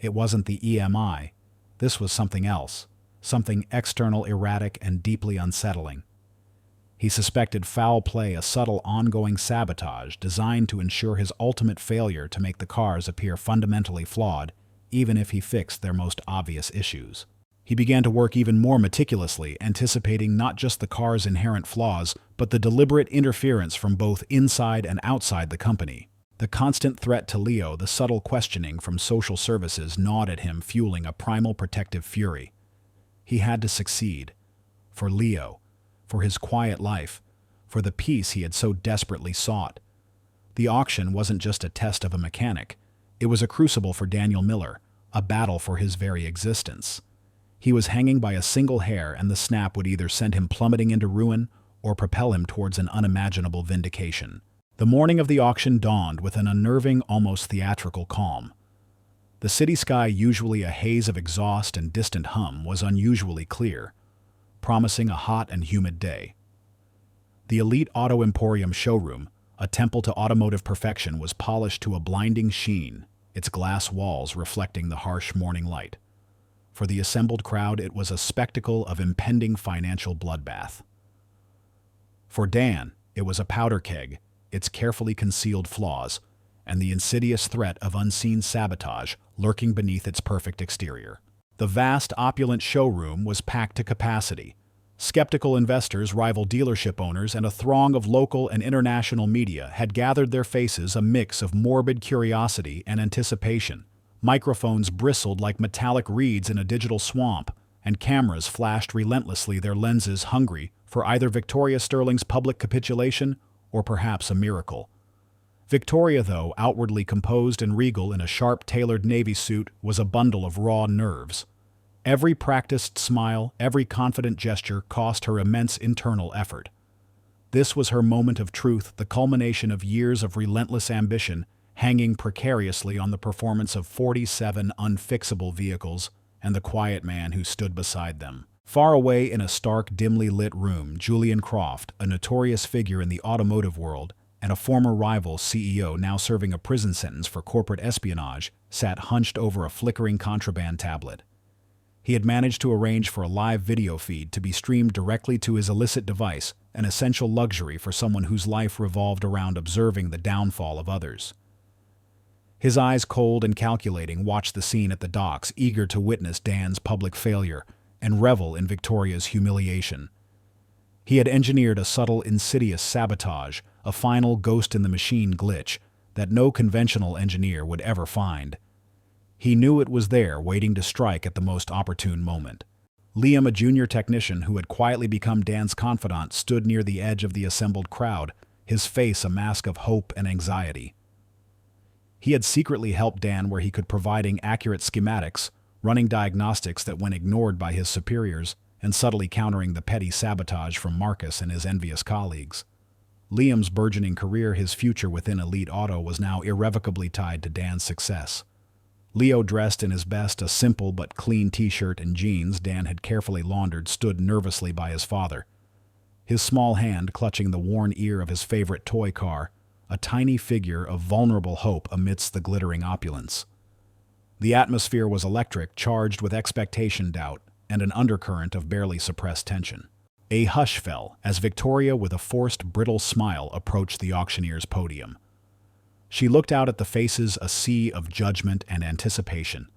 It wasn't the EMI. This was something else, something external, erratic, and deeply unsettling. He suspected foul play, a subtle, ongoing sabotage designed to ensure his ultimate failure to make the cars appear fundamentally flawed, even if he fixed their most obvious issues. He began to work even more meticulously, anticipating not just the car's inherent flaws, but the deliberate interference from both inside and outside the company. The constant threat to Leo, the subtle questioning from social services gnawed at him, fueling a primal protective fury. He had to succeed. For Leo, for his quiet life, for the peace he had so desperately sought. The auction wasn't just a test of a mechanic. It was a crucible for Daniel Miller, a battle for his very existence. He was hanging by a single hair, and the snap would either send him plummeting into ruin or propel him towards an unimaginable vindication. The morning of the auction dawned with an unnerving, almost theatrical calm. The city sky, usually a haze of exhaust and distant hum, was unusually clear, promising a hot and humid day. The elite Auto Emporium showroom, a temple to automotive perfection, was polished to a blinding sheen, its glass walls reflecting the harsh morning light. For the assembled crowd, it was a spectacle of impending financial bloodbath. For Dan, it was a powder keg, its carefully concealed flaws, and the insidious threat of unseen sabotage lurking beneath its perfect exterior. The vast, opulent showroom was packed to capacity. Skeptical investors, rival dealership owners, and a throng of local and international media had gathered their faces, a mix of morbid curiosity and anticipation. Microphones bristled like metallic reeds in a digital swamp, and cameras flashed relentlessly, their lenses hungry for either Victoria Sterling's public capitulation or perhaps a miracle. Victoria, though outwardly composed and regal in a sharp, tailored navy suit, was a bundle of raw nerves. Every practiced smile, every confident gesture cost her immense internal effort. This was her moment of truth, the culmination of years of relentless ambition, hanging precariously on the performance of 47 unfixable vehicles and the quiet man who stood beside them. Far away in a stark, dimly lit room, Julian Croft, a notorious figure in the automotive world and a former rival CEO now serving a prison sentence for corporate espionage, sat hunched over a flickering contraband tablet. He had managed to arrange for a live video feed to be streamed directly to his illicit device, an essential luxury for someone whose life revolved around observing the downfall of others. His eyes, cold and calculating, watched the scene at the docks, eager to witness Dan's public failure and revel in Victoria's humiliation. He had engineered a subtle, insidious sabotage, a final ghost-in-the-machine glitch that no conventional engineer would ever find. He knew it was there, waiting to strike at the most opportune moment. Liam, a junior technician who had quietly become Dan's confidant, stood near the edge of the assembled crowd, his face a mask of hope and anxiety. He had secretly helped Dan where he could, providing accurate schematics, running diagnostics that went ignored by his superiors, and subtly countering the petty sabotage from Marcus and his envious colleagues. Liam's burgeoning career, his future within Elite Auto, was now irrevocably tied to Dan's success. Leo, dressed in his best, a simple but clean t-shirt and jeans Dan had carefully laundered, stood nervously by his father, his small hand clutching the worn ear of his favorite toy car, a tiny figure of vulnerable hope amidst the glittering opulence. The atmosphere was electric, charged with expectation, doubt, and an undercurrent of barely suppressed tension. A hush fell as Victoria, with a forced, brittle smile, approached the auctioneer's podium. She looked out at the faces, a sea of judgment and anticipation.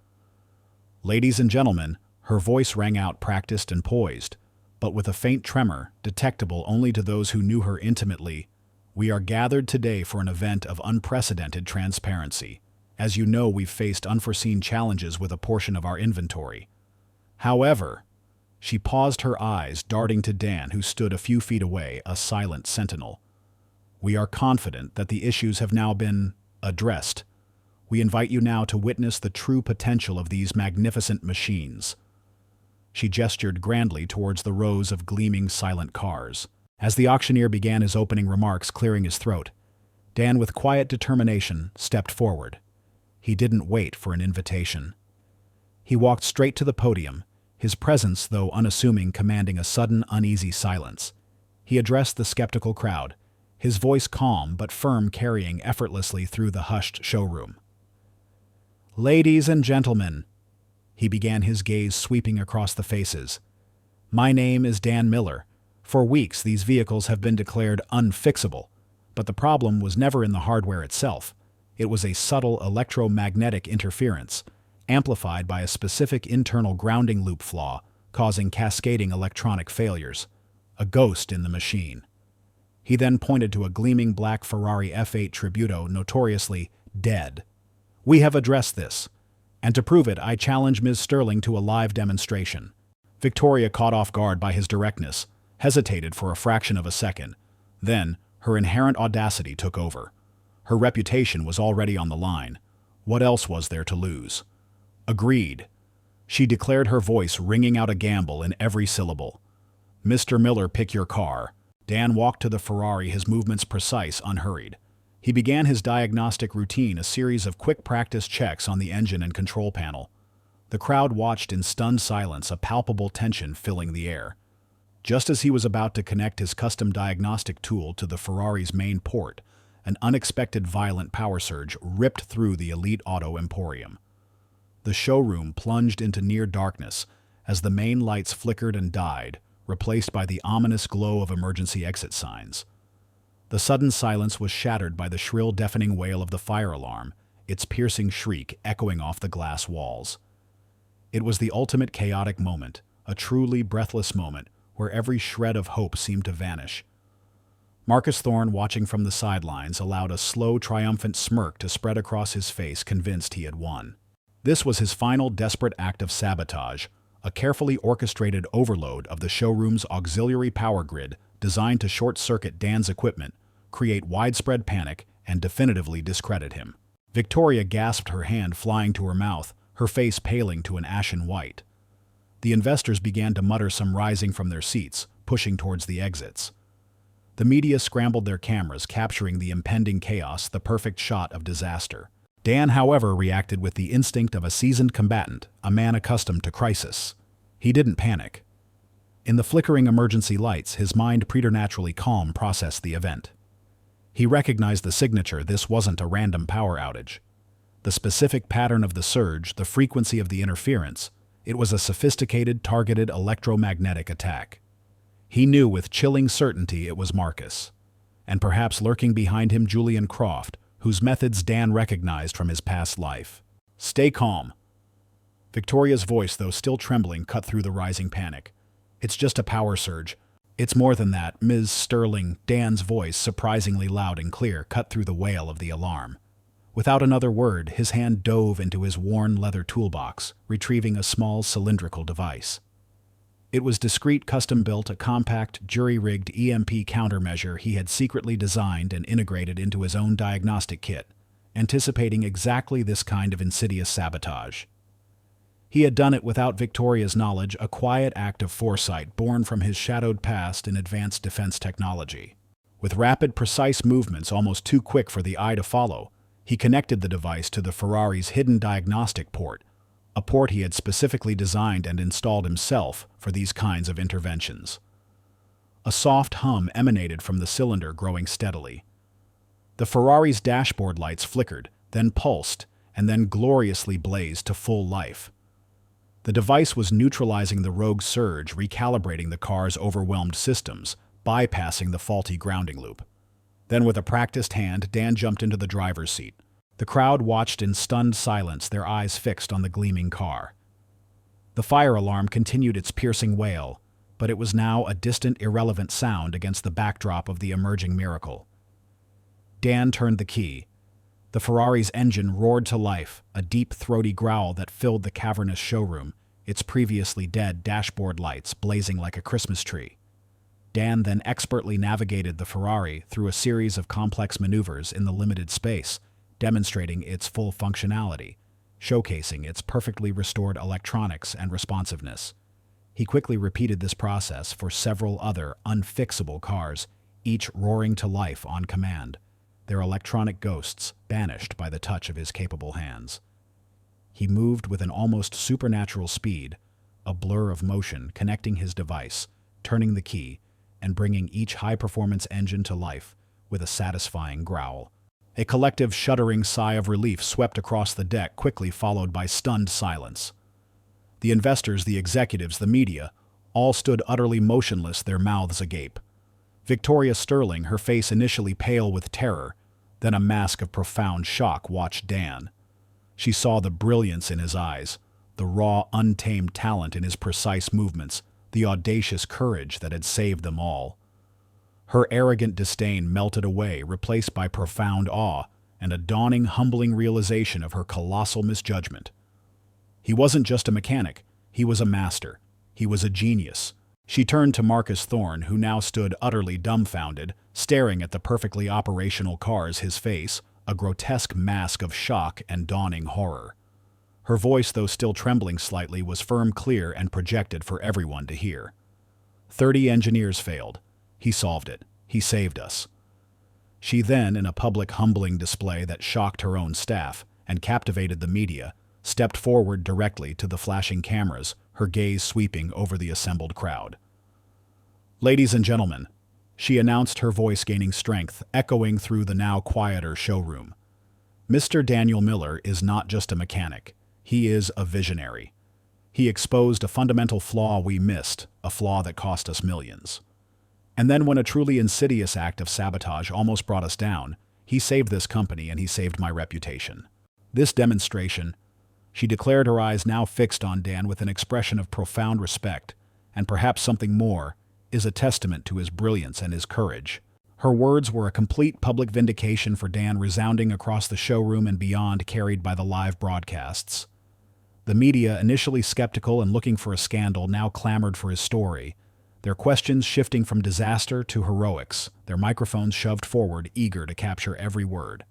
"Ladies and gentlemen," her voice rang out, practiced and poised, but with a faint tremor, detectable only to those who knew her intimately, "we are gathered today for an event of unprecedented transparency. As you know, we've faced unforeseen challenges with a portion of our inventory. However," she paused, her eyes darting to Dan, who stood a few feet away, a silent sentinel, "we are confident that the issues have now been addressed. We invite you now to witness the true potential of these magnificent machines." She gestured grandly towards the rows of gleaming, silent cars. As the auctioneer began his opening remarks, clearing his throat, Dan, with quiet determination, stepped forward. He didn't wait for an invitation. He walked straight to the podium, his presence, though unassuming, commanding a sudden, uneasy silence. He addressed the skeptical crowd, his voice calm but firm, carrying effortlessly through the hushed showroom. "Ladies and gentlemen," he began, his gaze sweeping across the faces. "My name is Dan Miller. For weeks, these vehicles have been declared unfixable, but the problem was never in the hardware itself. It was a subtle electromagnetic interference, amplified by a specific internal grounding loop flaw, causing cascading electronic failures. A ghost in the machine." He then pointed to a gleaming black Ferrari F8 Tributo, notoriously dead. "We have addressed this, and to prove it, I challenge Ms. Sterling to a live demonstration." Victoria, caught off guard by his directness, hesitated for a fraction of a second. Then, her inherent audacity took over. Her reputation was already on the line. What else was there to lose? "Agreed," she declared, her voice ringing out a gamble in every syllable. "Mr. Miller, pick your car." Dan walked to the Ferrari, his movements precise, unhurried. He began his diagnostic routine, a series of quick practice checks on the engine and control panel. The crowd watched in stunned silence, a palpable tension filling the air. Just as he was about to connect his custom diagnostic tool to the Ferrari's main port, an unexpected violent power surge ripped through the elite auto emporium. The showroom plunged into near darkness as the main lights flickered and died, replaced by the ominous glow of emergency exit signs. The sudden silence was shattered by the shrill, deafening wail of the fire alarm, its piercing shriek echoing off the glass walls. It was the ultimate chaotic moment, a truly breathless moment where every shred of hope seemed to vanish. Marcus Thorne, watching from the sidelines, allowed a slow, triumphant smirk to spread across his face, convinced he had won. This was his final desperate act of sabotage, a carefully orchestrated overload of the showroom's auxiliary power grid designed to short-circuit Dan's equipment, create widespread panic, and definitively discredit him. Victoria gasped, her hand flying to her mouth, her face paling to an ashen white. The investors began to mutter, some rising from their seats, pushing towards the exits. The media scrambled their cameras, capturing the impending chaos, the perfect shot of disaster. Dan, however, reacted with the instinct of a seasoned combatant, a man accustomed to crisis. He didn't panic. In the flickering emergency lights, his mind, preternaturally calm, processed the event. He recognized the signature. This wasn't a random power outage. The specific pattern of the surge, the frequency of the interference, it was a sophisticated, targeted electromagnetic attack. He knew with chilling certainty it was Marcus, and perhaps lurking behind him Julian Croft, whose methods Dan recognized from his past life. "Stay calm." Victoria's voice, though still trembling, cut through the rising panic. "It's just a power surge. It's more than that, Ms. Sterling." Dan's voice, surprisingly loud and clear, cut through the wail of the alarm. Without another word, his hand dove into his worn leather toolbox, retrieving a small cylindrical device. It was discreet, custom-built, a compact, jury-rigged EMP countermeasure he had secretly designed and integrated into his own diagnostic kit, anticipating exactly this kind of insidious sabotage. He had done it without Victoria's knowledge, a quiet act of foresight born from his shadowed past in advanced defense technology. With rapid, precise movements almost too quick for the eye to follow, he connected the device to the Ferrari's hidden diagnostic port, a port he had specifically designed and installed himself for these kinds of interventions. A soft hum emanated from the cylinder, growing steadily. The Ferrari's dashboard lights flickered, then pulsed, and then gloriously blazed to full life. The device was neutralizing the rogue surge, recalibrating the car's overwhelmed systems, bypassing the faulty grounding loop. Then, with a practiced hand, Dan jumped into the driver's seat. The crowd watched in stunned silence, their eyes fixed on the gleaming car. The fire alarm continued its piercing wail, but it was now a distant, irrelevant sound against the backdrop of the emerging miracle. Dan turned the key. The Ferrari's engine roared to life, a deep, throaty growl that filled the cavernous showroom, its previously dead dashboard lights blazing like a Christmas tree. Dan then expertly navigated the Ferrari through a series of complex maneuvers in the limited space, demonstrating its full functionality, showcasing its perfectly restored electronics and responsiveness. He quickly repeated this process for several other unfixable cars, each roaring to life on command, their electronic ghosts banished by the touch of his capable hands. He moved with an almost supernatural speed, a blur of motion connecting his device, turning the key, and bringing each high-performance engine to life with a satisfying growl. A collective shuddering sigh of relief swept across the deck, quickly followed by stunned silence. The investors, the executives, the media, all stood utterly motionless, their mouths agape. Victoria Sterling, her face initially pale with terror, then a mask of profound shock, watched Dan. She saw the brilliance in his eyes, the raw, untamed talent in his precise movements, the audacious courage that had saved them all. Her arrogant disdain melted away, replaced by profound awe and a dawning, humbling realization of her colossal misjudgment. He wasn't just a mechanic, he was a master. He was a genius. She turned to Marcus Thorne, who now stood utterly dumbfounded, staring at the perfectly operational cars, his face a grotesque mask of shock and dawning horror. Her voice, though still trembling slightly, was firm, clear, and projected for everyone to hear. 30 engineers failed. He solved it. He saved us. She then, in a public humbling display that shocked her own staff and captivated the media, stepped forward directly to the flashing cameras, her gaze sweeping over the assembled crowd. "Ladies and gentlemen," she announced, her voice gaining strength, echoing through the now quieter showroom. "Mr. Daniel Miller is not just a mechanic. He is a visionary. He exposed a fundamental flaw we missed, a flaw that cost us millions. And then when a truly insidious act of sabotage almost brought us down, he saved this company and he saved my reputation. This demonstration," she declared, her eyes now fixed on Dan with an expression of profound respect, and perhaps something more, "is a testament to his brilliance and his courage." Her words were a complete public vindication for Dan, resounding across the showroom and beyond, carried by the live broadcasts. The media, initially skeptical and looking for a scandal, now clamored for his story, their questions shifting from disaster to heroics, their microphones shoved forward, eager to capture every word.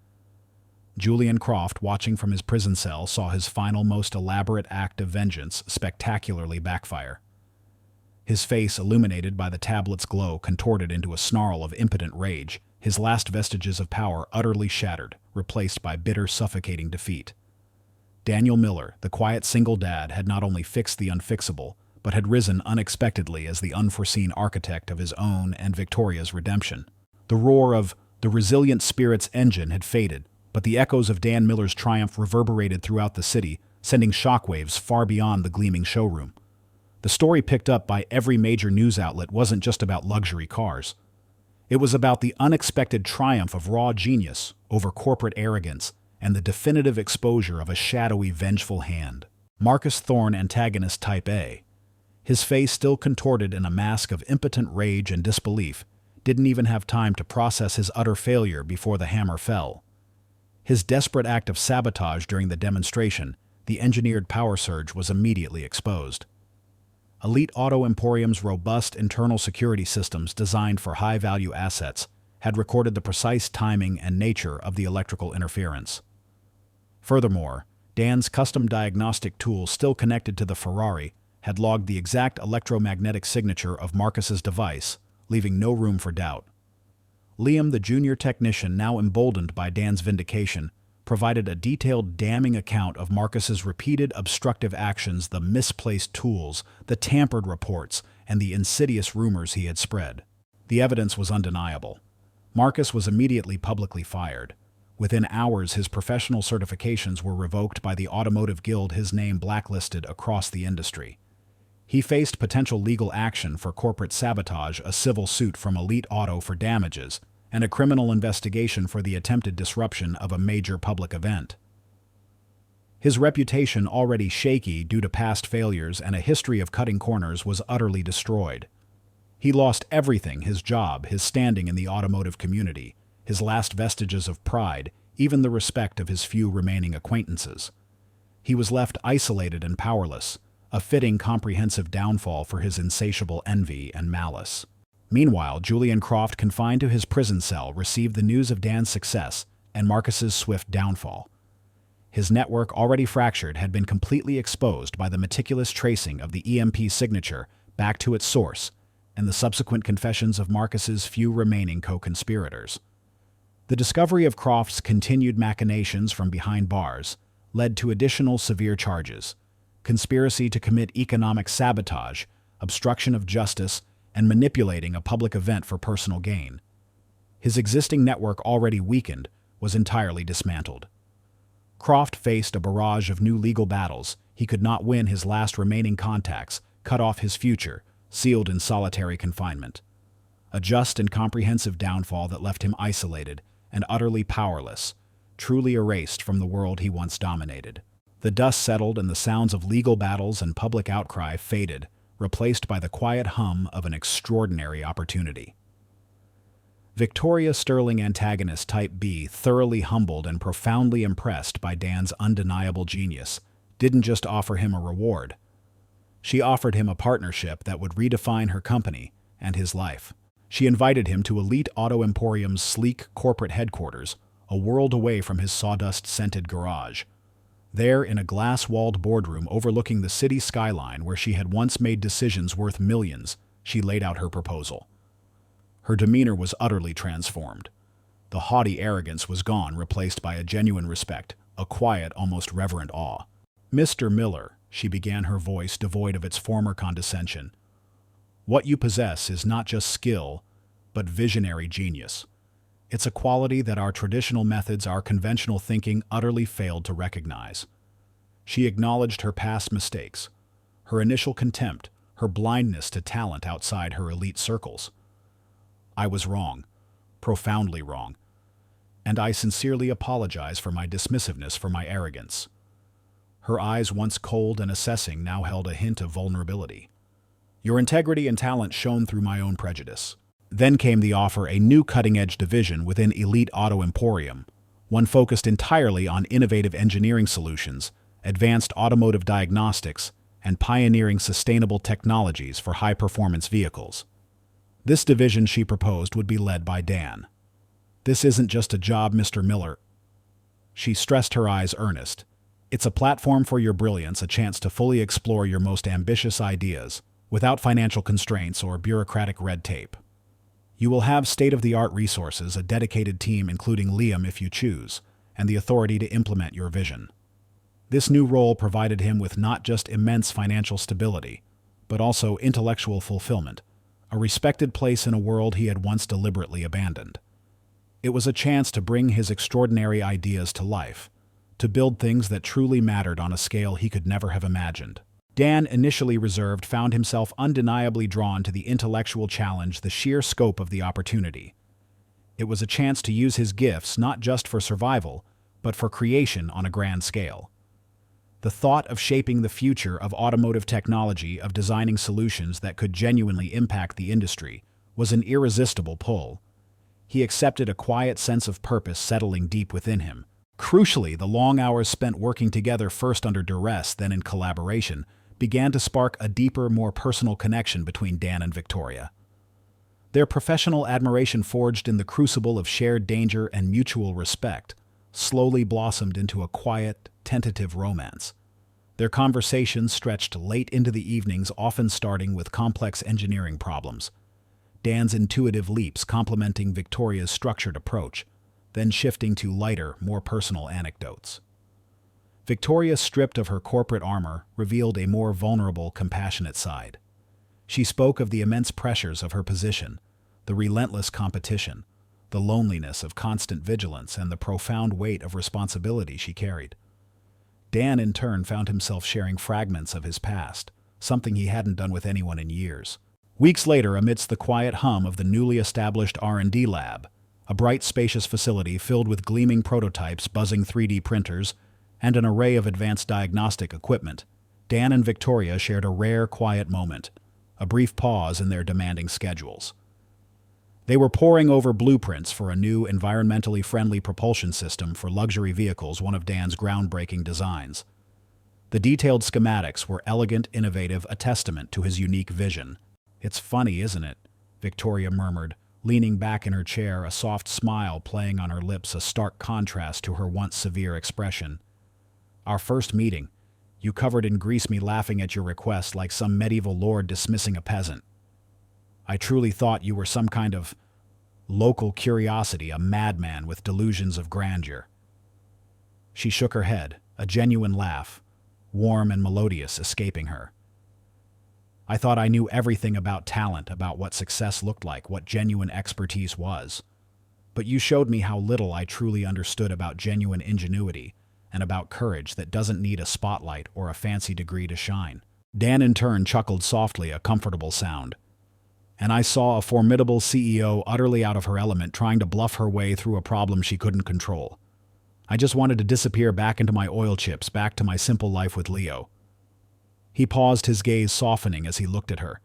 Julian Croft, watching from his prison cell, saw his final, most elaborate act of vengeance spectacularly backfire. His face, illuminated by the tablet's glow, contorted into a snarl of impotent rage, his last vestiges of power utterly shattered, replaced by bitter, suffocating defeat. Daniel Miller, the quiet single dad, had not only fixed the unfixable, but had risen unexpectedly as the unforeseen architect of his own and Victoria's redemption. The roar of the resilient spirit's engine had faded, but the echoes of Dan Miller's triumph reverberated throughout the city, sending shockwaves far beyond the gleaming showroom. The story picked up by every major news outlet wasn't just about luxury cars. It was about the unexpected triumph of raw genius over corporate arrogance and the definitive exposure of a shadowy, vengeful hand. Marcus Thorne, antagonist type A, his face still contorted in a mask of impotent rage and disbelief, didn't even have time to process his utter failure before the hammer fell. His desperate act of sabotage during the demonstration, the engineered power surge, was immediately exposed. Elite Auto Emporium's robust internal security systems designed for high-value assets had recorded the precise timing and nature of the electrical interference. Furthermore, Dan's custom diagnostic tool, still connected to the Ferrari, had logged the exact electromagnetic signature of Marcus's device, leaving no room for doubt. Liam, the junior technician, now emboldened by Dan's vindication, provided a detailed, damning account of Marcus's repeated obstructive actions, the misplaced tools, the tampered reports, and the insidious rumors he had spread. The evidence was undeniable. Marcus was immediately publicly fired. Within hours, his professional certifications were revoked by the Automotive Guild, his name blacklisted across the industry. He faced potential legal action for corporate sabotage, a civil suit from Elite Auto for damages, and a criminal investigation for the attempted disruption of a major public event. His reputation, already shaky due to past failures and a history of cutting corners, was utterly destroyed. He lost everything: his job, his standing in the automotive community, his last vestiges of pride, even the respect of his few remaining acquaintances. He was left isolated and powerless, a fitting comprehensive downfall for his insatiable envy and malice. Meanwhile, Julian Croft, confined to his prison cell, received the news of Dan's success and Marcus's swift downfall. His network, already fractured, had been completely exposed by the meticulous tracing of the EMP signature back to its source and the subsequent confessions of Marcus's few remaining co-conspirators. The discovery of Croft's continued machinations from behind bars led to additional severe charges: conspiracy to commit economic sabotage, obstruction of justice, and manipulating a public event for personal gain. His existing network, already weakened, was entirely dismantled. Croft faced a barrage of new legal battles. He could not win his last remaining contacts, cut off his future, sealed in solitary confinement. A just and comprehensive downfall that left him isolated and utterly powerless, truly erased from the world he once dominated. The dust settled and the sounds of legal battles and public outcry faded, replaced by the quiet hum of an extraordinary opportunity. Victoria Sterling, antagonist Type B, thoroughly humbled and profoundly impressed by Dan's undeniable genius, didn't just offer him a reward. She offered him a partnership that would redefine her company and his life. She invited him to Elite Auto Emporium's sleek corporate headquarters, a world away from his sawdust-scented garage. There, in a glass-walled boardroom overlooking the city skyline where she had once made decisions worth millions, she laid out her proposal. Her demeanor was utterly transformed. The haughty arrogance was gone, replaced by a genuine respect, a quiet, almost reverent awe. "Mr. Miller," she began, her voice devoid of its former condescension, "what you possess is not just skill, but visionary genius. It's a quality that our traditional methods, our conventional thinking, utterly failed to recognize." She acknowledged her past mistakes, her initial contempt, her blindness to talent outside her elite circles. "I was wrong, profoundly wrong, and I sincerely apologize for my dismissiveness, for my arrogance." Her eyes, once cold and assessing, now held a hint of vulnerability. "Your integrity and talent shone through my own prejudice." Then came the offer: a new cutting-edge division within Elite Auto Emporium, one focused entirely on innovative engineering solutions, advanced automotive diagnostics, and pioneering sustainable technologies for high-performance vehicles. This division, she proposed, would be led by Dan. "This isn't just a job, Mr. Miller." She stressed, her eyes earnest. "It's a platform for your brilliance, a chance to fully explore your most ambitious ideas, without financial constraints or bureaucratic red tape. You will have state-of-the-art resources, a dedicated team including Liam if you choose, and the authority to implement your vision." This new role provided him with not just immense financial stability, but also intellectual fulfillment, a respected place in a world he had once deliberately abandoned. It was a chance to bring his extraordinary ideas to life, to build things that truly mattered on a scale he could never have imagined. Dan, initially reserved, found himself undeniably drawn to the intellectual challenge, the sheer scope of the opportunity. It was a chance to use his gifts not just for survival, but for creation on a grand scale. The thought of shaping the future of automotive technology, of designing solutions that could genuinely impact the industry, was an irresistible pull. He accepted, a quiet sense of purpose settling deep within him. Crucially, the long hours spent working together, first under duress, then in collaboration, began to spark a deeper, more personal connection between Dan and Victoria. Their professional admiration, forged in the crucible of shared danger and mutual respect, slowly blossomed into a quiet, tentative romance. Their conversations stretched late into the evenings, often starting with complex engineering problems, Dan's intuitive leaps complementing Victoria's structured approach, then shifting to lighter, more personal anecdotes. Victoria, stripped of her corporate armor, revealed a more vulnerable, compassionate side. She spoke of the immense pressures of her position, the relentless competition, the loneliness of constant vigilance, and the profound weight of responsibility she carried. Dan, in turn, found himself sharing fragments of his past, something he hadn't done with anyone in years. Weeks later, amidst the quiet hum of the newly established R&D lab, a bright, spacious facility filled with gleaming prototypes, buzzing 3D printers, and an array of advanced diagnostic equipment, Dan and Victoria shared a rare, quiet moment, a brief pause in their demanding schedules. They were poring over blueprints for a new, environmentally friendly propulsion system for luxury vehicles, one of Dan's groundbreaking designs. The detailed schematics were elegant, innovative, a testament to his unique vision. "It's funny, isn't it?" Victoria murmured, leaning back in her chair, a soft smile playing on her lips, a stark contrast to her once severe expression. Our first meeting, you covered in grease me laughing at your request like some medieval lord dismissing a peasant. I truly thought you were some kind of local curiosity, a madman with delusions of grandeur. She shook her head, a genuine laugh, warm and melodious, escaping her. I thought I knew everything about talent, about what success looked like, what genuine expertise was. But you showed me how little I truly understood about genuine ingenuity and about courage that doesn't need a spotlight or a fancy degree to shine. Dan in turn chuckled softly, a comfortable sound. And I saw a formidable CEO utterly out of her element trying to bluff her way through a problem she couldn't control. I just wanted to disappear back into my oil chips, back to my simple life with Leo. He paused, his gaze softening as he looked at her,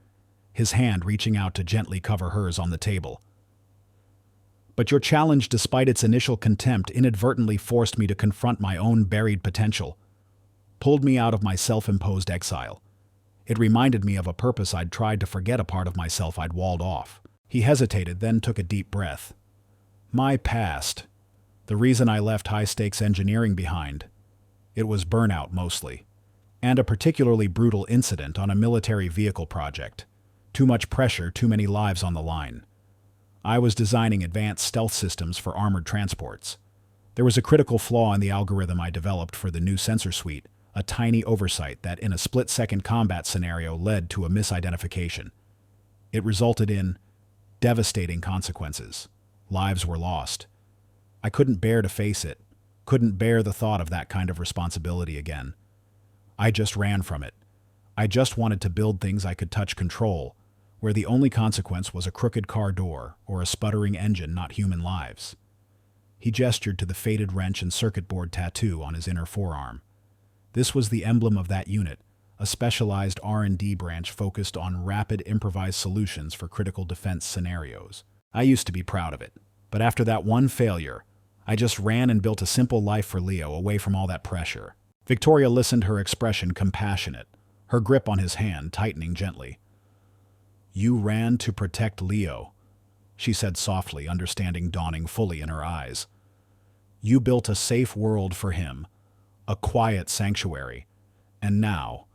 his hand reaching out to gently cover hers on the table. But your challenge, despite its initial contempt, inadvertently forced me to confront my own buried potential, pulled me out of my self-imposed exile. It reminded me of a purpose I'd tried to forget, a part of myself I'd walled off. He hesitated, then took a deep breath. My past. The reason I left high-stakes engineering behind. It was burnout, mostly. And a particularly brutal incident on a military vehicle project. Too much pressure, too many lives on the line. I was designing advanced stealth systems for armored transports. There was a critical flaw in the algorithm I developed for the new sensor suite, a tiny oversight that in a split-second combat scenario led to a misidentification. It resulted in devastating consequences. Lives were lost. I couldn't bear to face it, couldn't bear the thought of that kind of responsibility again. I just ran from it. I just wanted to build things I could touch, control, where the only consequence was a crooked car door or a sputtering engine, not human lives. He gestured to the faded wrench and circuit board tattoo on his inner forearm. This was the emblem of that unit, a specialized R&D branch focused on rapid, improvised solutions for critical defense scenarios. I used to be proud of it, but after that one failure, I just ran and built a simple life for Leo, away from all that pressure. Victoria listened, her expression compassionate, her grip on his hand tightening gently. You ran to protect Leo, she said softly, understanding dawning fully in her eyes. You built a safe world for him, a quiet sanctuary, and now,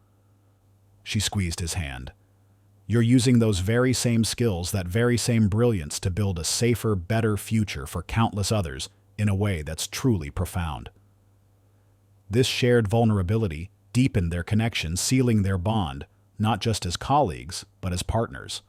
she squeezed his hand, you're using those very same skills, that very same brilliance to build a safer, better future for countless others in a way that's truly profound. This shared vulnerability deepened their connection, sealing their bond, not just as colleagues, but as partners.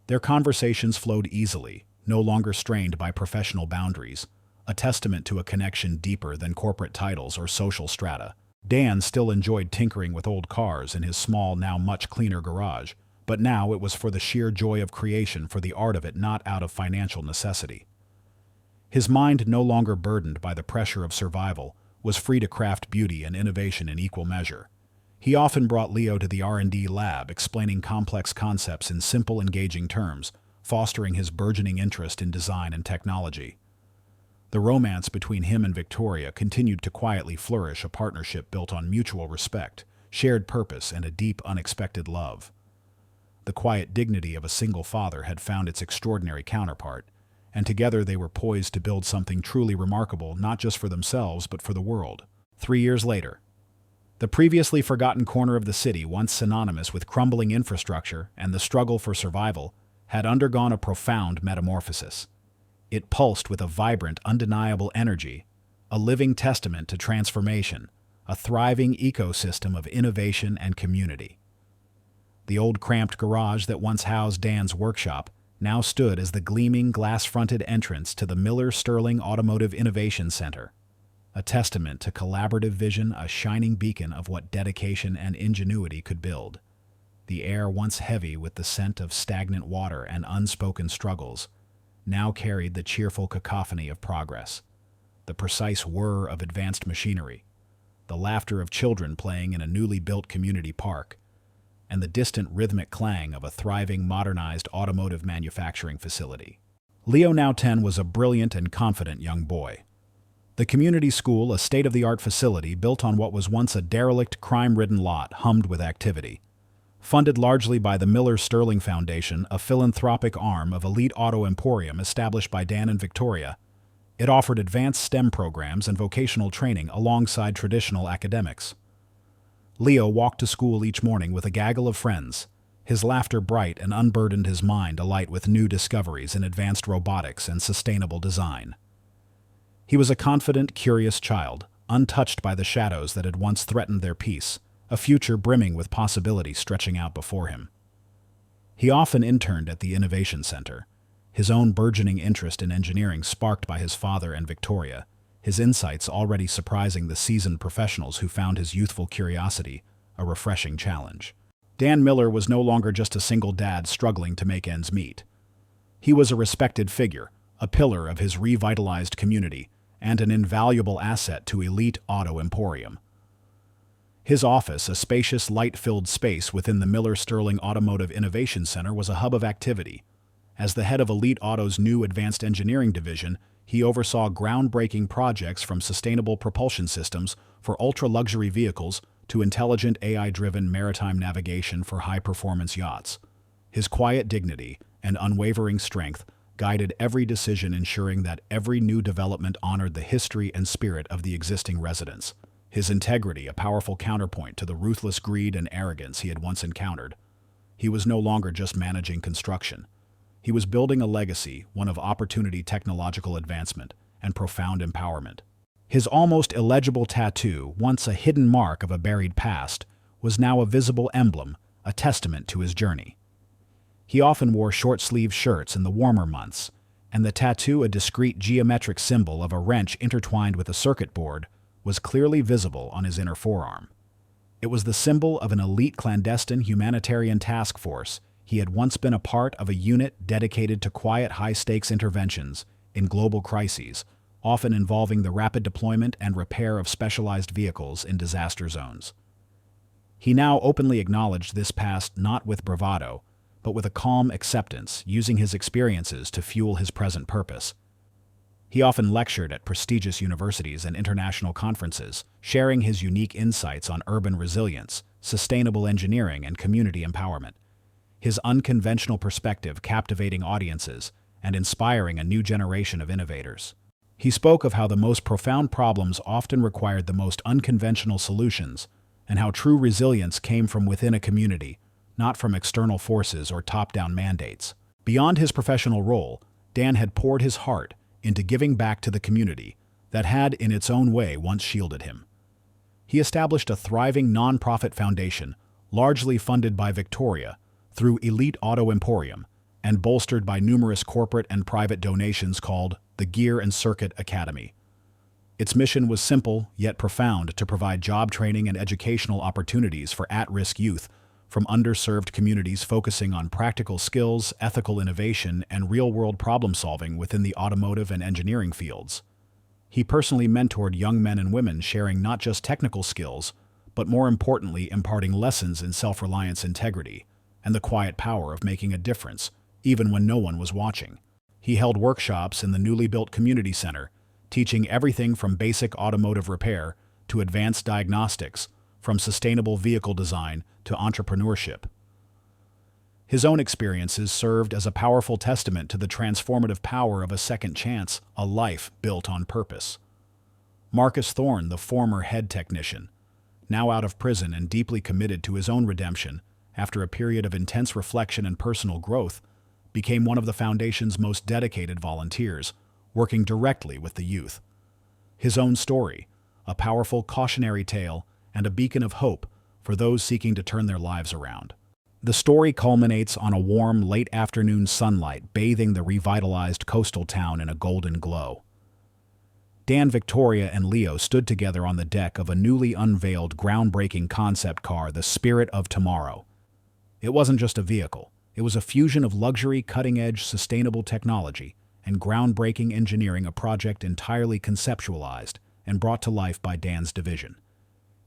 Their conversations flowed easily, no longer strained by professional boundaries, a testament to a connection deeper than corporate titles or social strata. Dan still enjoyed tinkering with old cars in his small, now much cleaner garage, but now it was for the sheer joy of creation, for the art of it, not out of financial necessity. His mind, no longer burdened by the pressure of survival, was free to craft beauty and innovation in equal measure. He often brought Leo to the R&D lab, explaining complex concepts in simple, engaging terms, fostering his burgeoning interest in design and technology. The romance between him and Victoria continued to quietly flourish, a partnership built on mutual respect, shared purpose, and a deep, unexpected love. The quiet dignity of a single father had found its extraordinary counterpart, and together they were poised to build something truly remarkable, not just for themselves, but for the world. 3 years later, the previously forgotten corner of the city, once synonymous with crumbling infrastructure and the struggle for survival, had undergone a profound metamorphosis. It pulsed with a vibrant, undeniable energy, a living testament to transformation, a thriving ecosystem of innovation and community. The old cramped garage that once housed Dan's workshop now stood as the gleaming, glass-fronted entrance to the Miller Sterling Automotive Innovation Center, a testament to collaborative vision, a shining beacon of what dedication and ingenuity could build. The air, once heavy with the scent of stagnant water and unspoken struggles, now carried the cheerful cacophony of progress, the precise whir of advanced machinery, the laughter of children playing in a newly built community park, and the distant rhythmic clang of a thriving, modernized automotive manufacturing facility. Leo, now 10, was a brilliant and confident young boy. The community school, a state-of-the-art facility built on what was once a derelict, crime-ridden lot, hummed with activity. Funded largely by the Miller Sterling Foundation, a philanthropic arm of Elite Auto Emporium established by Dan and Victoria, It offered advanced STEM programs and vocational training alongside traditional academics. Leo walked to school each morning with a gaggle of friends, his laughter bright and unburdened, his mind alight with new discoveries in advanced robotics and sustainable design. He was a confident, curious child, untouched by the shadows that had once threatened their peace, a future brimming with possibility stretching out before him. He often interned at the Innovation Center, his own burgeoning interest in engineering sparked by his father and Victoria, his insights already surprising the seasoned professionals who found his youthful curiosity a refreshing challenge. Dan Miller was no longer just a single dad struggling to make ends meet. He was a respected figure, a pillar of his revitalized community, and an invaluable asset to Elite Auto Emporium. His office, a spacious, light-filled space within the Miller Sterling Automotive Innovation Center, was a hub of activity. As the head of Elite Auto's new advanced engineering division, he oversaw groundbreaking projects from sustainable propulsion systems for ultra-luxury vehicles to intelligent AI-driven maritime navigation for high-performance yachts. His quiet dignity and unwavering strength guided every decision, ensuring that every new development honored the history and spirit of the existing residents. His integrity, a powerful counterpoint to the ruthless greed and arrogance he had once encountered. He was no longer just managing construction. He was building a legacy, one of opportunity, technological advancement, and profound empowerment. His almost illegible tattoo, once a hidden mark of a buried past, was now a visible emblem, a testament to his journey. He often wore short-sleeved shirts in the warmer months, and the tattoo, a discrete geometric symbol of a wrench intertwined with a circuit board, was clearly visible on his inner forearm. It was the symbol of an elite clandestine humanitarian task force. He had once been a part of a unit dedicated to quiet, high-stakes interventions in global crises, often involving the rapid deployment and repair of specialized vehicles in disaster zones. He now openly acknowledged this past not with bravado, but with a calm acceptance, using his experiences to fuel his present purpose. He often lectured at prestigious universities and international conferences, sharing his unique insights on urban resilience, sustainable engineering, and community empowerment. His unconventional perspective captivating audiences and inspiring a new generation of innovators. He spoke of how the most profound problems often required the most unconventional solutions, and how true resilience came from within a community, not from external forces or top-down mandates. Beyond his professional role, Dan had poured his heart into giving back to the community that had, in its own way, once shielded him. He established a thriving nonprofit foundation, largely funded by Victoria, through Elite Auto Emporium, and bolstered by numerous corporate and private donations called the Gear and Circuit Academy. Its mission was simple yet profound: to provide job training and educational opportunities for at-risk youth from underserved communities, focusing on practical skills, ethical innovation, and real-world problem-solving within the automotive and engineering fields. He personally mentored young men and women, sharing not just technical skills, but more importantly, imparting lessons in self-reliance, integrity, and the quiet power of making a difference, even when no one was watching. He held workshops in the newly built community center, teaching everything from basic automotive repair to advanced diagnostics, from sustainable vehicle design to entrepreneurship. His own experiences served as a powerful testament to the transformative power of a second chance, a life built on purpose. Marcus Thorne, the former head technician, now out of prison and deeply committed to his own redemption, after a period of intense reflection and personal growth, became one of the Foundation's most dedicated volunteers, working directly with the youth. His own story, a powerful cautionary tale and a beacon of hope for those seeking to turn their lives around. The story culminates on a warm, late afternoon sunlight bathing the revitalized coastal town in a golden glow. Dan, Victoria, and Leo stood together on the deck of a newly unveiled, groundbreaking concept car, the Spirit of Tomorrow. It wasn't just a vehicle. It was a fusion of luxury, cutting-edge, sustainable technology and groundbreaking engineering, a project entirely conceptualized and brought to life by Dan's division.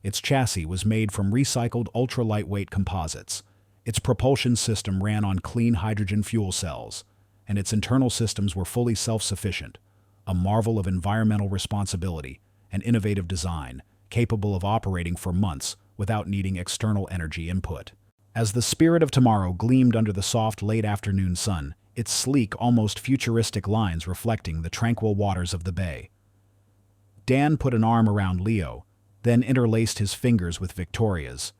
Its chassis was made from recycled ultra-lightweight composites. Its propulsion system ran on clean hydrogen fuel cells, and its internal systems were fully self-sufficient, a marvel of environmental responsibility and innovative design, capable of operating for months without needing external energy input. As the Spirit of Tomorrow gleamed under the soft late-afternoon sun, its sleek, almost futuristic lines reflecting the tranquil waters of the bay. Dan put an arm around Leo, then interlaced his fingers with Victoria's.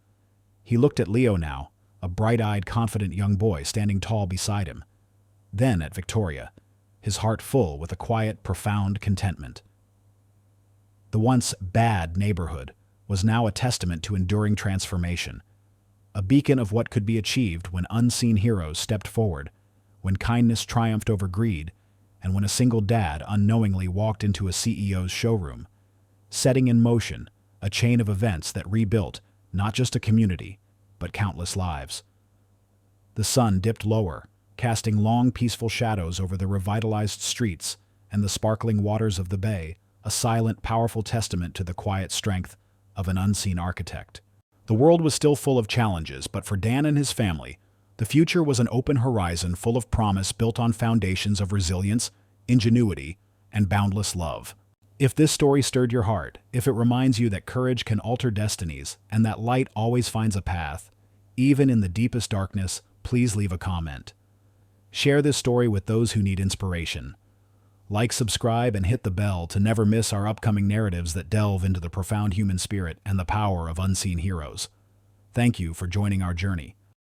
He looked at Leo now, a bright-eyed, confident young boy standing tall beside him. Then at Victoria, his heart full with a quiet, profound contentment. The once bad neighborhood was now a testament to enduring transformation, a beacon of what could be achieved when unseen heroes stepped forward, when kindness triumphed over greed, and when a single dad unknowingly walked into a CEO's showroom, setting in motion a chain of events that rebuilt not just a community, but countless lives. The sun dipped lower, casting long, peaceful shadows over the revitalized streets and the sparkling waters of the bay, a silent, powerful testament to the quiet strength of an unseen architect. The world was still full of challenges, but for Dan and his family, the future was an open horizon full of promise built on foundations of resilience, ingenuity, and boundless love. If this story stirred your heart, if it reminds you that courage can alter destinies and that light always finds a path, even in the deepest darkness, please leave a comment. Share this story with those who need inspiration. Like, subscribe, and hit the bell to never miss our upcoming narratives that delve into the profound human spirit and the power of unseen heroes. Thank you for joining our journey.